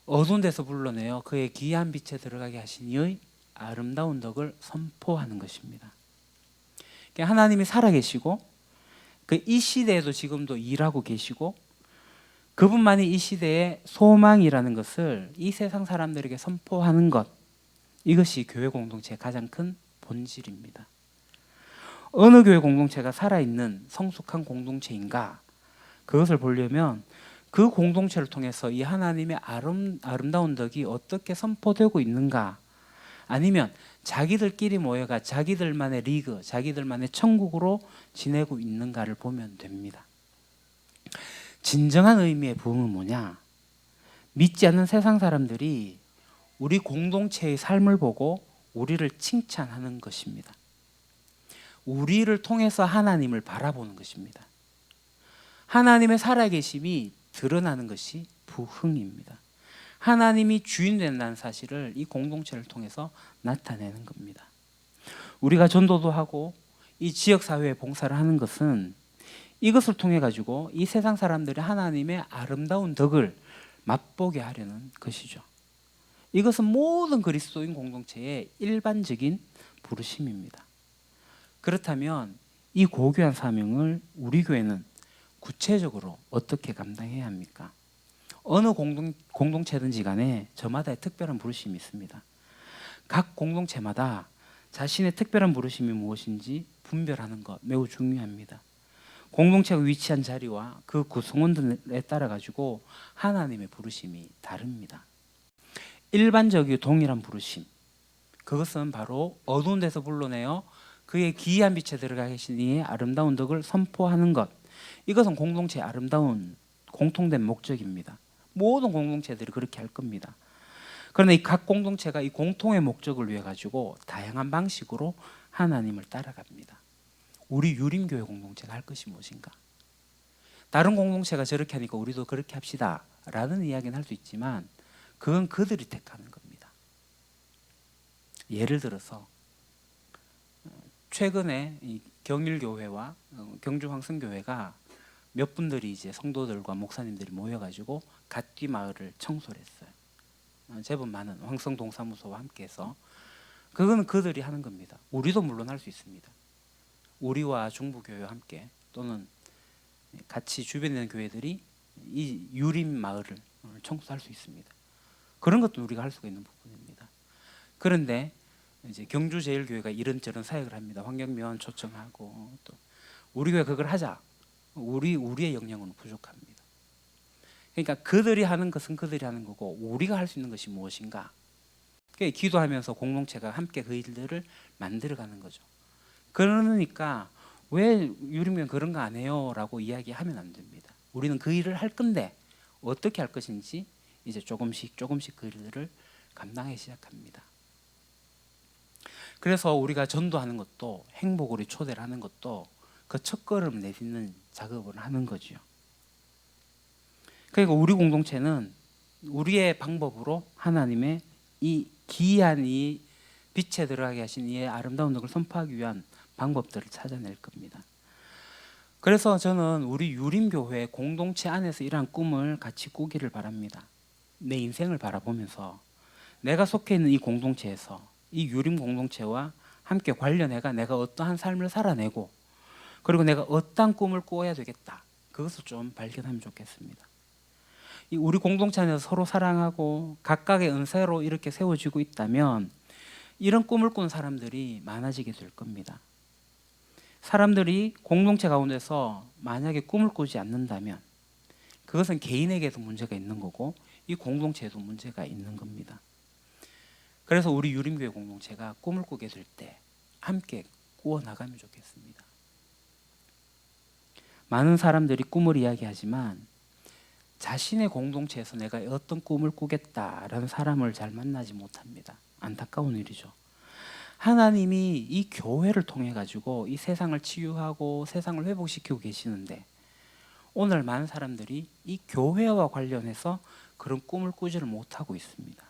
어두운 데서 불러내어 그의 기이한 빛에 들어가게 하신 이의 아름다운 덕을 선포하는 것입니다. 하나님이 살아계시고 그 이 시대에도 지금도 일하고 계시고 그분만이 이 시대의 소망이라는 것을 이 세상 사람들에게 선포하는 것, 이것이 교회 공동체의 가장 큰 본질입니다. 어느 교회 공동체가 살아있는 성숙한 공동체인가, 그것을 보려면 그 공동체를 통해서 이 하나님의 아름다운 덕이 어떻게 선포되고 있는가, 아니면 자기들끼리 모여가 자기들만의 리그, 자기들만의 천국으로 지내고 있는가를 보면 됩니다. 진정한 의미의 부흥은 뭐냐? 믿지 않는 세상 사람들이 우리 공동체의 삶을 보고 우리를 칭찬하는 것입니다. 우리를 통해서 하나님을 바라보는 것입니다. 하나님의 살아계심이 드러나는 것이 부흥입니다. 하나님이 주인 된다는 사실을 이 공동체를 통해서 나타내는 겁니다. 우리가 전도도 하고 이 지역사회에 봉사를 하는 것은 이것을 통해 가지고 이 세상 사람들이 하나님의 아름다운 덕을 맛보게 하려는 것이죠. 이것은 모든 그리스도인 공동체의 일반적인 부르심입니다. 그렇다면 이 고귀한 사명을 우리 교회는 구체적으로 어떻게 감당해야 합니까? 어느 공동체든지 간에 저마다의 특별한 부르심이 있습니다. 각 공동체마다 자신의 특별한 부르심이 무엇인지 분별하는 것 매우 중요합니다. 공동체가 위치한 자리와 그 구성원들에 따라 가지고 하나님의 부르심이 다릅니다. 일반적이고 동일한 부르심, 그것은 바로 어두운 데서 불러내어 그의 기이한 빛에 들어가 계신 이의 아름다운 덕을 선포하는 것, 이것은 공동체의 아름다운 공통된 목적입니다. 모든 공동체들이 그렇게 할 겁니다. 그러나 이 각 공동체가 이 공통의 목적을 위해 가지고 다양한 방식으로 하나님을 따라갑니다. 우리 유림교회 공동체가 할 것이 무엇인가? 다른 공동체가 저렇게 하니까 우리도 그렇게 합시다 라는 이야기는 할 수 있지만 그건 그들이 택하는 겁니다. 예를 들어서 최근에 이 경일교회와 경주황성교회가 몇 분들이 이제 성도들과 목사님들이 모여가지고 갓뒤 마을을 청소를 했어요. 제법 많은 황성동사무소와 함께해서. 그건 그들이 하는 겁니다. 우리도 물론 할 수 있습니다. 우리와 중부교회와 함께 또는 같이 주변에 있는 교회들이 이 유림 마을을 청소할 수 있습니다. 그런 것도 우리가 할 수가 있는 부분입니다. 그런데 이제 경주제일교회가 이런저런 사역을 합니다. 환경미화원 초청하고 또 우리 교회 그걸 하자. 우리의 역량은 부족합니다. 그러니까 그들이 하는 것은 그들이 하는 거고 우리가 할 수 있는 것이 무엇인가? 그러니까 기도하면서 공동체가 함께 그 일들을 만들어가는 거죠. 그러니까 왜 유림교회는 그런 거 안 해요? 라고 이야기하면 안 됩니다. 우리는 그 일을 할 건데 어떻게 할 것인지 이제 조금씩 그 일들을 감당하기 시작합니다. 그래서 우리가 전도하는 것도 행복으로 초대를 하는 것도 그 첫걸음 내딛는 작업을 하는 거죠. 그러니까 우리 공동체는 우리의 방법으로 하나님의 이 기이한 이 빛에 들어가게 하신 이의 아름다운 덕을 선포하기 위한 방법들을 찾아낼 겁니다. 그래서 저는 우리 유림교회 공동체 안에서 이러한 꿈을 같이 꾸기를 바랍니다. 내 인생을 바라보면서 내가 속해 있는 이 공동체에서 이 유림 공동체와 함께 관련해가 내가 어떠한 삶을 살아내고 그리고 내가 어떠한 꿈을 꾸어야 되겠다. 그것을 좀 발견하면 좋겠습니다. 이 우리 공동체 안에서 서로 사랑하고 각각의 은사로 이렇게 세워지고 있다면 이런 꿈을 꾼 사람들이 많아지게 될 겁니다. 사람들이 공동체 가운데서 만약에 꿈을 꾸지 않는다면 그것은 개인에게도 문제가 있는 거고 이 공동체에도 문제가 있는 겁니다. 그래서 우리 유림교회 공동체가 꿈을 꾸게 될 때 함께 꾸어 나가면 좋겠습니다. 많은 사람들이 꿈을 이야기하지만 자신의 공동체에서 내가 어떤 꿈을 꾸겠다라는 사람을 잘 만나지 못합니다. 안타까운 일이죠. 하나님이 이 교회를 통해 가지고 이 세상을 치유하고 세상을 회복시키고 계시는데 오늘 많은 사람들이 이 교회와 관련해서 그런 꿈을 꾸지를 못하고 있습니다.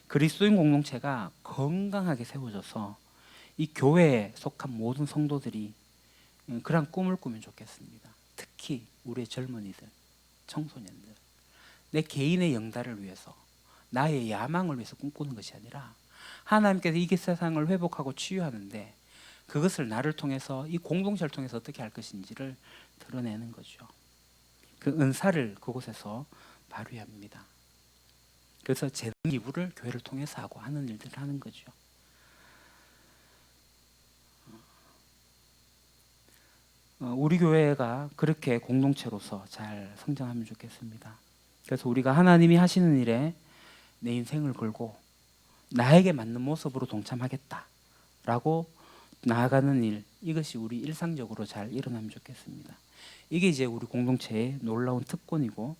그리스도인 공동체가 건강하게 세워져서 이 교회에 속한 모든 성도들이 그런 꿈을 꾸면 좋겠습니다. 특히 우리의 젊은이들, 청소년들, 내 개인의 영달을 위해서 나의 야망을 위해서 꿈꾸는 것이 아니라 하나님께서 이 세상을 회복하고 치유하는데 그것을 나를 통해서 이 공동체를 통해서 어떻게 할 것인지를 드러내는 거죠. 그 은사를 그곳에서 발휘합니다. 그래서 재능 기부를 교회를 통해서 하고 하는 일들을 하는 거죠. 우리 교회가 그렇게 공동체로서 잘 성장하면 좋겠습니다. 그래서 우리가 하나님이 하시는 일에 내 인생을 걸고 나에게 맞는 모습으로 동참하겠다라고 나아가는 일, 이것이 우리 일상적으로 잘 일어나면 좋겠습니다. 이게 이제 우리 공동체의 놀라운 특권이고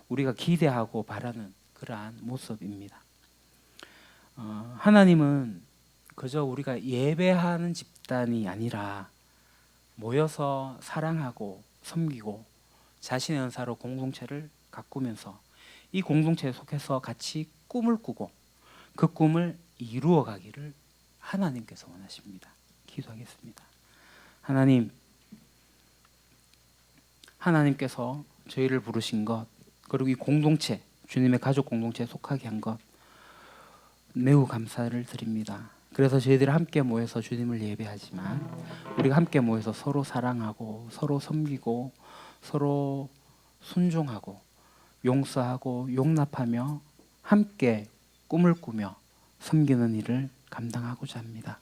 우리가 기대하고 바라는 그러한 모습입니다. 하나님은 그저 우리가 예배하는 집단이 아니라 모여서 사랑하고 섬기고 자신의 은사로 공동체를 가꾸면서 이 공동체에 속해서 같이 꿈을 꾸고 그 꿈을 이루어 가기를 하나님께서 원하십니다. 기도하겠습니다. 하나님께서 저희를 부르신 것, 그리고 이 공동체, 주님의 가족 공동체에 속하게 한 것 매우 감사를 드립니다. 그래서 저희들이 함께 모여서 주님을 예배하지만 우리가 함께 모여서 서로 사랑하고 서로 섬기고 서로 순종하고 용서하고 용납하며 함께 꿈을 꾸며 섬기는 일을 감당하고자 합니다.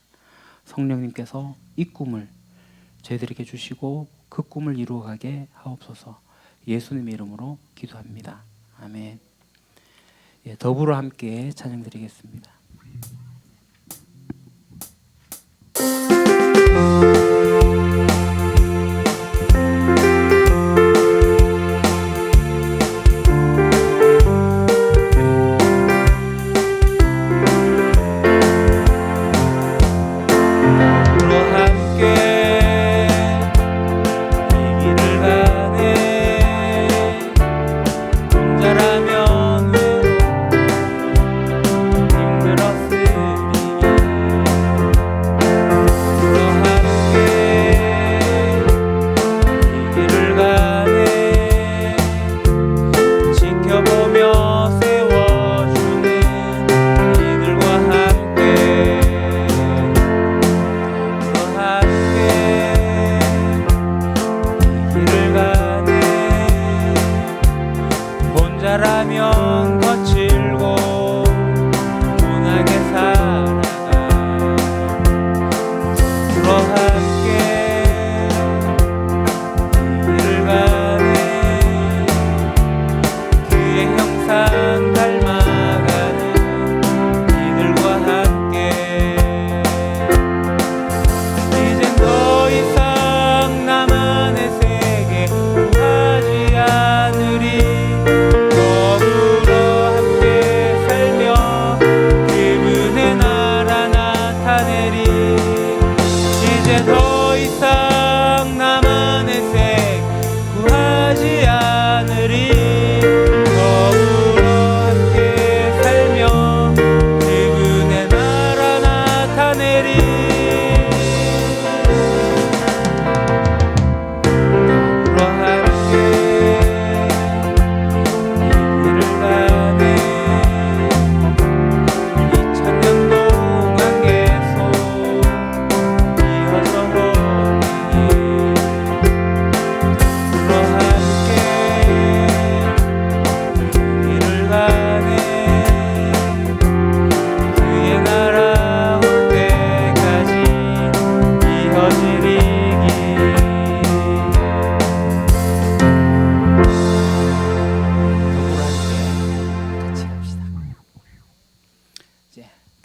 성령님께서 이 꿈을 저희들에게 주시고 그 꿈을 이루어가게 하옵소서. 예수님의 이름으로 기도합니다. 아멘. 더불어 함께 찬양드리겠습니다.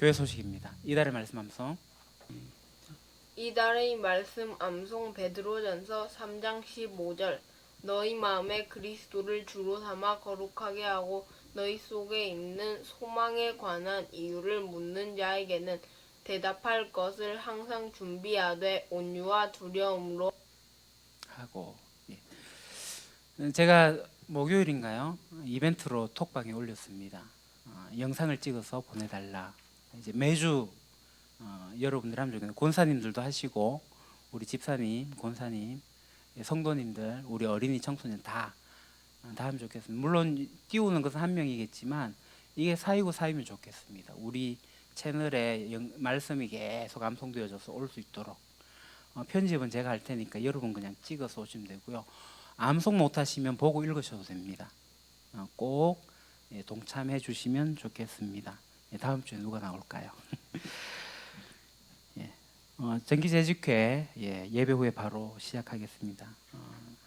교회 소식입니다. 이달의 말씀 암송.
이달의 말씀 암송 베드로전서 3장 15절. 너희 마음에 그리스도를 주로 삼아 거룩하게 하고 너희 속에 있는 소망에 관한 이유를 묻는 자에게는 대답할 것을 항상 준비하되 온유와 두려움으로
하고, 제가 목요일인가요? 이벤트로 톡방에 올렸습니다. 영상을 찍어서 보내달라. 이제 매주 여러분들 하면 좋겠네요. 권사님들도 하시고 우리 집사님, 권사님, 성도님들, 우리 어린이 청소년 다 하면 좋겠습니다. 물론 띄우는 것은 한 명이겠지만 이게 쌓이면 좋겠습니다. 우리 채널에 말씀이 계속 암송되어져서 올 수 있도록 편집은 제가 할 테니까 여러분 그냥 찍어서 오시면 되고요. 암송 못하시면 보고 읽으셔도 됩니다. 꼭 동참해 주시면 좋겠습니다. 다음 주에 누가 나올까요? 정기재직회 예배 후에 바로 시작하겠습니다.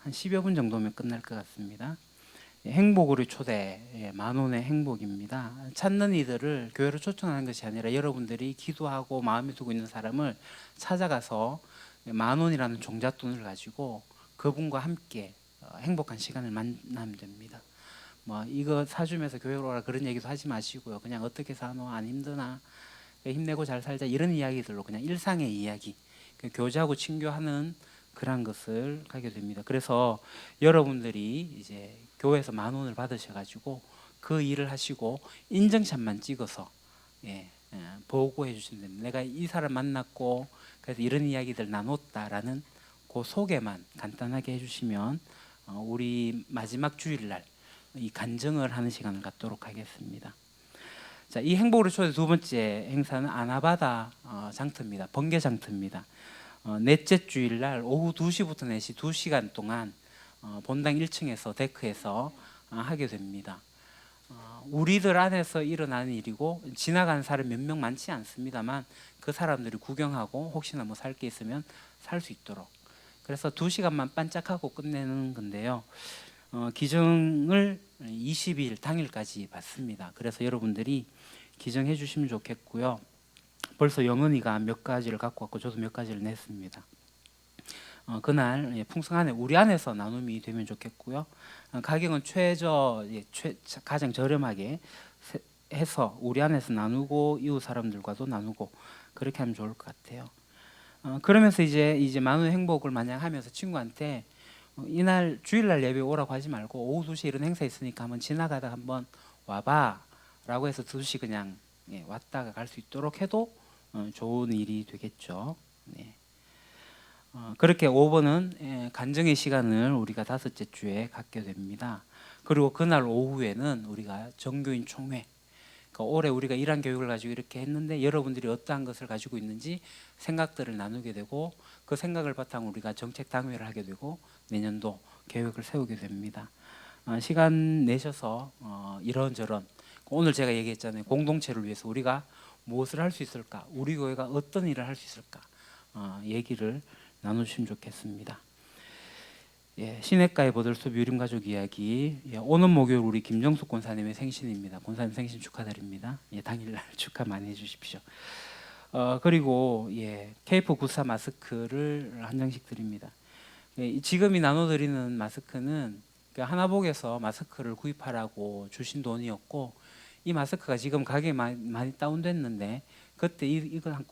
한 10여 분 정도면 끝날 것 같습니다. 행복으로 초대, 만원의 행복입니다. 찾는 이들을 교회로 초청하는 것이 아니라 여러분들이 기도하고 마음에 두고 있는 사람을 찾아가서 만원이라는 종잣돈을 가지고 그분과 함께 행복한 시간을 만나면 됩니다. 뭐 이거 사주면서 교회로 오라 그런 얘기도 하지 마시고요. 그냥 어떻게 사노, 안 힘드나, 힘내고 잘 살자, 이런 이야기들로 그냥 일상의 이야기, 교제하고 친교하는 그런 것을 하게 됩니다. 그래서 여러분들이 이제 교회에서 만원을 받으셔가지고 그 일을 하시고 인증샷만 찍어서 보고해 주시면 됩니다. 내가 이 사람 만났고 그래서 이런 이야기들 나눴다라는 그 소개만 간단하게 해주시면 우리 마지막 주일날 이 간증을 하는 시간을 갖도록 하겠습니다. 자, 이 행복으로 초대 두 번째 행사는 아나바다 장터입니다. 번개 장터입니다. 넷째 주일날 오후 2시부터 4시 2시간 동안 본당 1층에서 데크에서 하게 됩니다. 우리들 안에서 일어나는 일이고 지나가는 사람 몇 명 많지 않습니다만 그 사람들이 구경하고 혹시나 뭐 살 게 있으면 살 수 있도록, 그래서 2시간만 반짝하고 끝내는 건데요. 기증을 20일 당일까지 받습니다. 그래서 여러분들이 기증해 주시면 좋겠고요. 벌써 영은이가 몇 가지를 갖고 왔고 저도 몇 가지를 냈습니다. 그날 풍성하네 우리 안에서 나눔이 되면 좋겠고요. 가격은 가장 저렴하게 해서 우리 안에서 나누고 이웃 사람들과도 나누고 그렇게 하면 좋을 것 같아요. 그러면서 이제 만원 행복을 마냥 하면서 친구한테 이날 주일날 예배 오라고 하지 말고 오후 2시에 이런 행사 있으니까 한번 지나가다가 한번 와봐 라고 해서 2시 그냥 왔다가 갈 수 있도록 해도 좋은 일이 되겠죠. 네. 그렇게 5번은 간증의 시간을 우리가 5째 주에 갖게 됩니다. 그리고 그날 오후에는 우리가 정교인 총회, 그러니까 올해 우리가 이러한 교육을 가지고 이렇게 했는데 여러분들이 어떠한 것을 가지고 있는지 생각들을 나누게 되고 그 생각을 바탕으로 우리가 정책 당회를 하게 되고 내년도 계획을 세우게 됩니다. 시간 내셔서 이런저런 오늘 제가 얘기했잖아요. 공동체를 위해서 우리가 무엇을 할 수 있을까, 우리 교회가 어떤 일을 할 수 있을까 얘기를 나누시면 좋겠습니다. 시냇가의 보들숲 유림가족 이야기, 오는 목요일 우리 김정숙 권사님의 생신입니다. 권사님 생신 축하드립니다. 당일날 축하 많이 해주십시오. 그리고 KF94 마스크를 한 장씩 드립니다. 지금이 나눠드리는 마스크는 하나복에서 마스크를 구입하라고 주신 돈이었고 이 마스크가 지금 가격이 많이 다운됐는데 그때 이건 한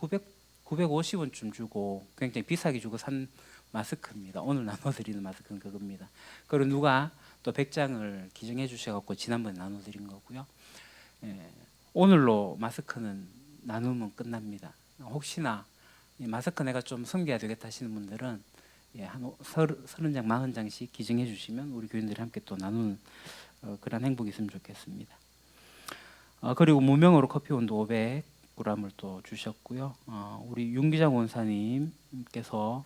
950원쯤 주고 굉장히 비싸게 주고 산 마스크입니다. 오늘 나눠드리는 마스크는 그겁니다. 그리고 누가 또 100장을 기증해 주셔서 지난번에 나눠드린 거고요. 오늘로 마스크는 나누면 끝납니다. 혹시나 이 마스크 내가 좀 섬겨야 되겠다 하시는 분들은 한 30장, 40장씩 기증해 주시면 우리 교인들이 함께 또 나누는 그런 행복이 있으면 좋겠습니다. 그리고 무명으로 커피온도 500g을 또 주셨고요. 우리 윤기장 원사님께서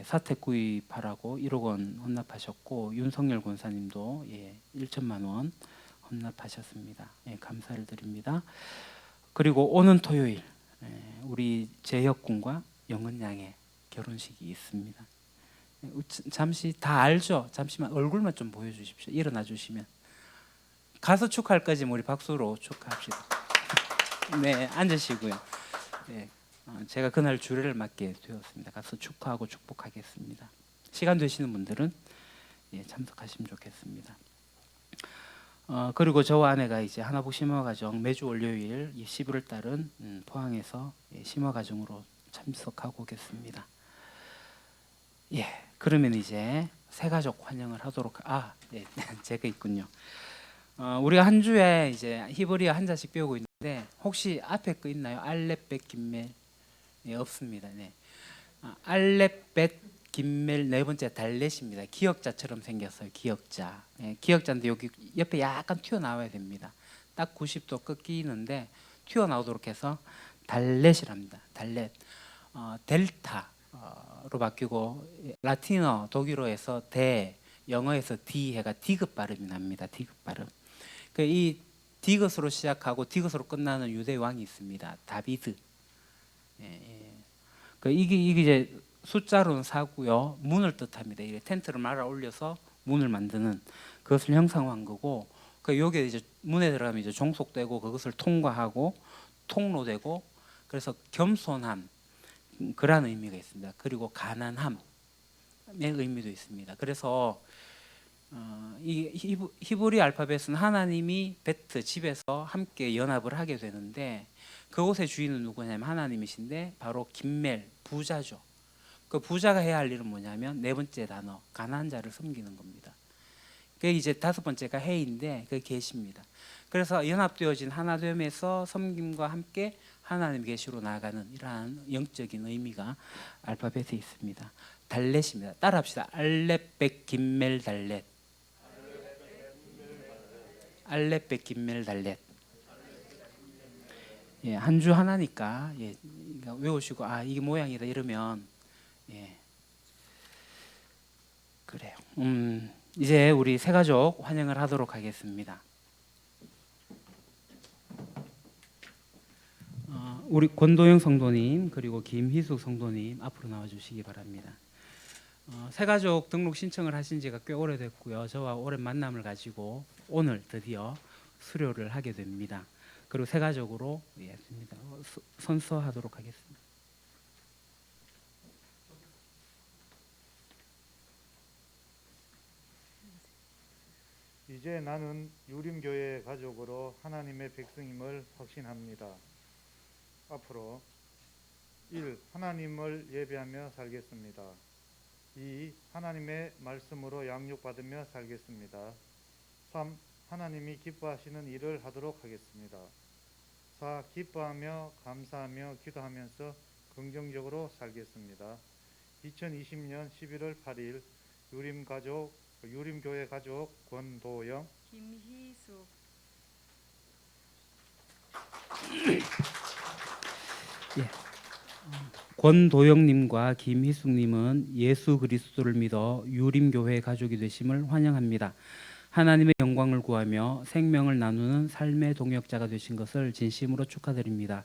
사택 구입하라고 1억 원 헌납하셨고 윤석열 권사님도 1천만 원 헌납하셨습니다. 감사를 드립니다. 그리고 오는 토요일 우리 재혁 군과 영은 양의 결혼식이 있습니다. 잠시 다 알죠? 잠시만 얼굴만 좀 보여주십시오. 일어나 주시면 가서 축하할 거지 우리 박수로 축하합시다. 네, 앉으시고요. 제가 그날 주례를 맡게 되었습니다. 가서 축하하고 축복하겠습니다. 시간 되시는 분들은 참석하시면 좋겠습니다. 그리고 저와 아내가 이제 하나복 심화가정 매주 월요일 11월 달은 포항에서 심화가정으로 참석하고 오겠습니다. 그러면 이제 새 가족 환영을 하도록 제가 있군요. 우리가 한 주에 이제 히브리어 한 자씩 배우고 있는데 혹시 앞에 거 있나요? 알렙벳 김멜 없습니다. 알렙벳 김멜 네 번째 달렛입니다. 기역자처럼 생겼어요. 기역자. 기역자인데 여기 옆에 약간 튀어나와야 됩니다. 딱 90도 꺾이는데 튀어나오도록 해서 달렛이랍니다. 달렛. 델타로 바뀌고 라틴어 독일어에서 영어에서 D 해가 디귿 발음이 납니다. 디귿 발음. 이 디귿으로 시작하고 디귿으로 끝나는 유대 왕이 있습니다. 다비드. 이게 이제 숫자로는 4고요. 문을 뜻합니다. 이 텐트를 말아 올려서 문을 만드는 그것을 형상화한 거고, 여기에 이제 문에 들어가면 이제 종속되고 그것을 통과하고 통로되고, 그래서 겸손함 그런 의미가 있습니다. 그리고 가난함의 의미도 있습니다. 그래서 이 히브리 알파벳은 하나님이 베트 집에서 함께 연합을 하게 되는데, 그곳의 주인은 누구냐면 하나님이신데 바로 김멜 부자죠. 그 부자가 해야 할 일은 뭐냐면 네 번째 단어 가난한 자를 섬기는 겁니다. 그게 이제 다섯 번째가 해인데 그 계시입니다. 그래서 연합되어진 하나됨에서 섬김과 함께 하나님 계시로 나아가는 이러한 영적인 의미가 알파벳에 있습니다. 달렛입니다. 따라합시다. 알렛 벳 김멜 달렛. 알렛 벳 김멜 달렛. 예, 한 주 하나니까 예, 외우시고 이게 모양이다 이러면 예, 그래요. 이제 우리 새 가족 환영을 하도록 하겠습니다. 우리 권도영 성도님 그리고 김희숙 성도님 앞으로 나와주시기 바랍니다. 새 가족 등록 신청을 하신 지가 꽤 오래됐고요. 저와 오랜 만남을 가지고 오늘 드디어 수료를 하게 됩니다. 그리고 새 가족으로 선서하도록 하겠습니다.
이제 나는 유림교회 가족으로 하나님의 백성임을 확신합니다. 앞으로 1. 하나님을 예배하며 살겠습니다. 2. 하나님의 말씀으로 양육받으며 살겠습니다. 3. 하나님이 기뻐하시는 일을 하도록 하겠습니다. 4. 기뻐하며 감사하며 기도하면서 긍정적으로 살겠습니다. 2020년 11월 8일 유림교회 가족 권도영,
김희숙.
예. 권도영님과 김희숙님은 예수 그리스도를 믿어 유림교회 가족이 되심을 환영합니다. 하나님의 영광을 구하며 생명을 나누는 삶의 동역자가 되신 것을 진심으로 축하드립니다.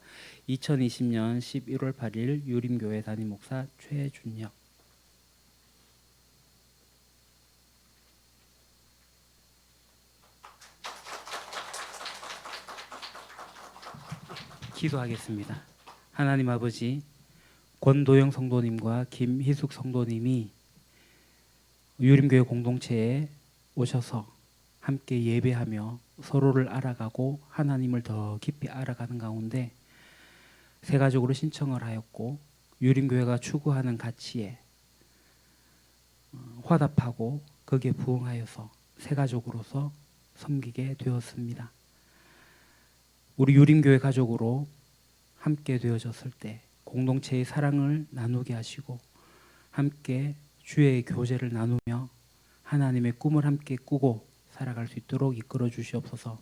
2020년 11월 8일 유림교회 담임 목사 최준혁. 기도하겠습니다. 하나님 아버지, 권도영 성도님과 김희숙 성도님이 유림교회 공동체에 오셔서 함께 예배하며 서로를 알아가고 하나님을 더 깊이 알아가는 가운데 새 가족으로 신청을 하였고, 유림교회가 추구하는 가치에 화답하고 거기에 부응하여서 새 가족으로서 섬기게 되었습니다. 우리 유림교회 가족으로 함께 되어졌을 때 공동체의 사랑을 나누게 하시고 함께 주의 교제를 나누며 하나님의 꿈을 함께 꾸고 살아갈 수 있도록 이끌어 주시옵소서.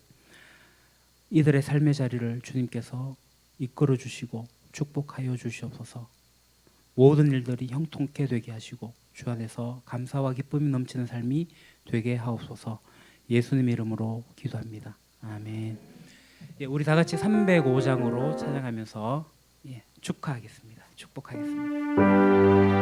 이들의 삶의 자리를 주님께서 이끌어 주시고 축복하여 주시옵소서. 모든 일들이 형통케 되게 하시고 주 안에서 감사와 기쁨이 넘치는 삶이 되게 하옵소서. 예수님의 이름으로 기도합니다. 아멘. 예, 우리 다 같이 305장으로 찬양하면서 축하하겠습니다. 축복하겠습니다.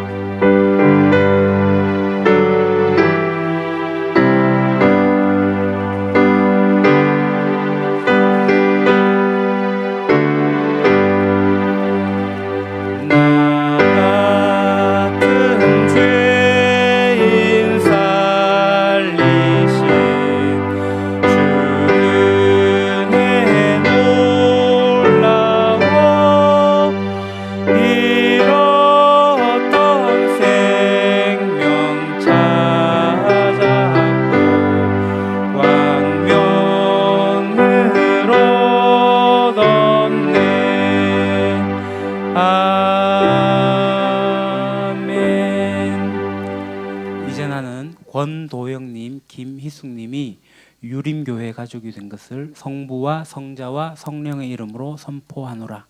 권도영님, 김희숙님이 유림교회 가족이 된 것을 성부와 성자와 성령의 이름으로 선포하노라.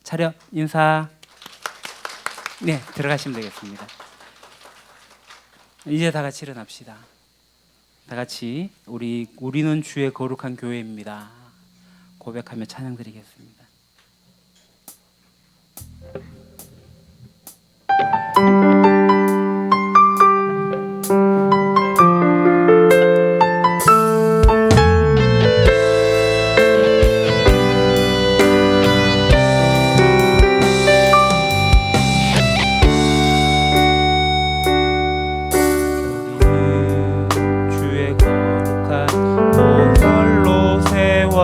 차렷 인사. 네, 들어가시면 되겠습니다. 이제 다 같이 일어납시다. 다 같이 우리는 주의 거룩한 교회입니다. 고백하며 찬양 드리겠습니다.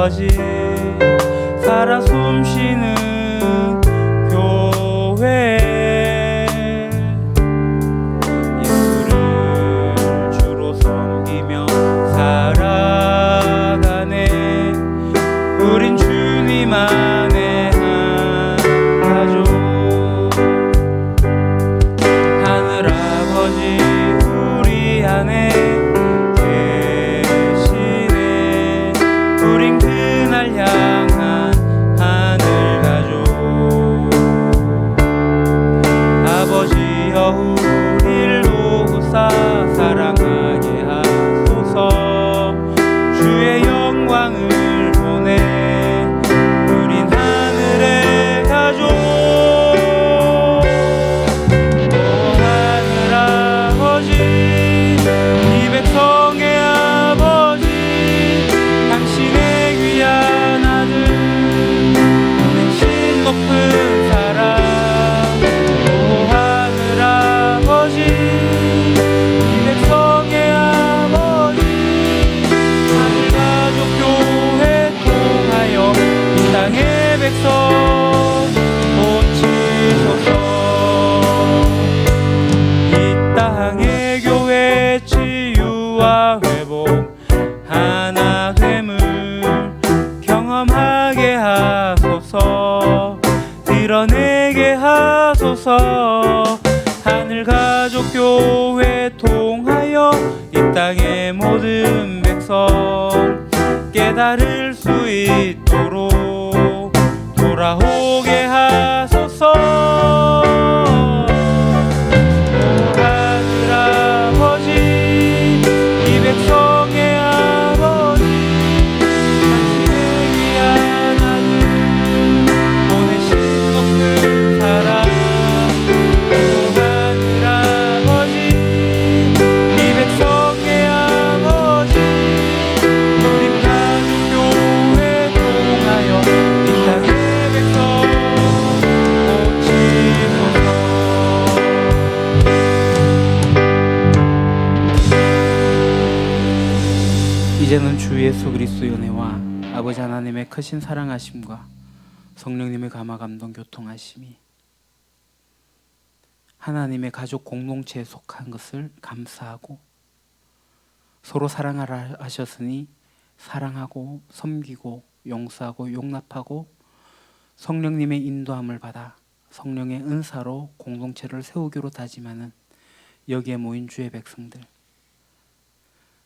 아버지 살아 숨쉬는 교회 예수를 주로 섬기며 살아가네. 우린 주님 안에 한 가족. 하늘 아버지 우리 안에 계시네. 우린 그날 향한 하늘 가족. 아버지여 우릴 도우사 사랑하게 하소서. 주의 영광을 보내. 우린 하늘의 가족. 오 하늘 아버지 이 백성의 아버지 당신의 귀한 아들 보내신 높은 사랑. 오 하늘 아버지 이 백성의 아버지 하늘 가족 교회 통하여 이 땅의 백성 고치소서. 이 땅의 교회 치유와 회복 하나됨을 경험하게 하소서. 드러내게 하소서. 하늘 가족 교회 통하여 이 땅의 모든 백성 깨달을 수 있도록 돌아오게 하소서. 오 하늘 아버지 이 백성의 아버지 당신의 귀한 아들 보내신 높은 사랑. 오 하늘 아버지 이 백성의 아버지 우린 가족 교회 통하여 이 땅의 백성 고치소서. 이제는 주 예수 그리스도의 은혜와 아버지 하나님의 크신 사랑하심과 성령님의 감화 감동 교통하심이 하나님의 가족 공동체에 속한 것을 감사하고 서로 사랑하라 하셨으니 사랑하고 섬기고 용서하고 용납하고 성령님의 인도함을 받아 성령의 은사로 공동체를 세우기로 다짐하는 여기에 모인 주의 백성들,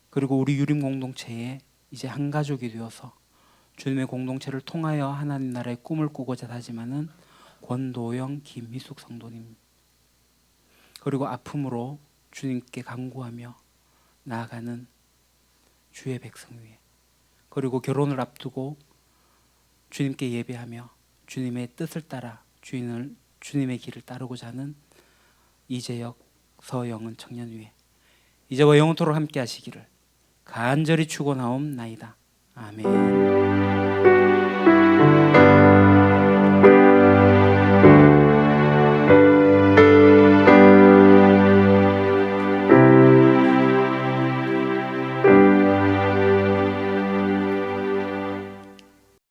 그리고 우리 유림 공동체에 이제 한 가족이 되어서 주님의 공동체를 통하여 하나님 나라의 꿈을 꾸고자 다짐하는 권도영, 김희숙 성도님, 그리고 아픔으로 주님께 간구하며 나아가는 주의 백성 위에, 그리고 결혼을 앞두고 주님께 예배하며 주님의 뜻을 따라 주님의 길을 따르고자 하는 이재혁, 서영은 청년 위에 이제와 영원토록 함께 하시기를 간절히 축원하옵나이다. 아멘.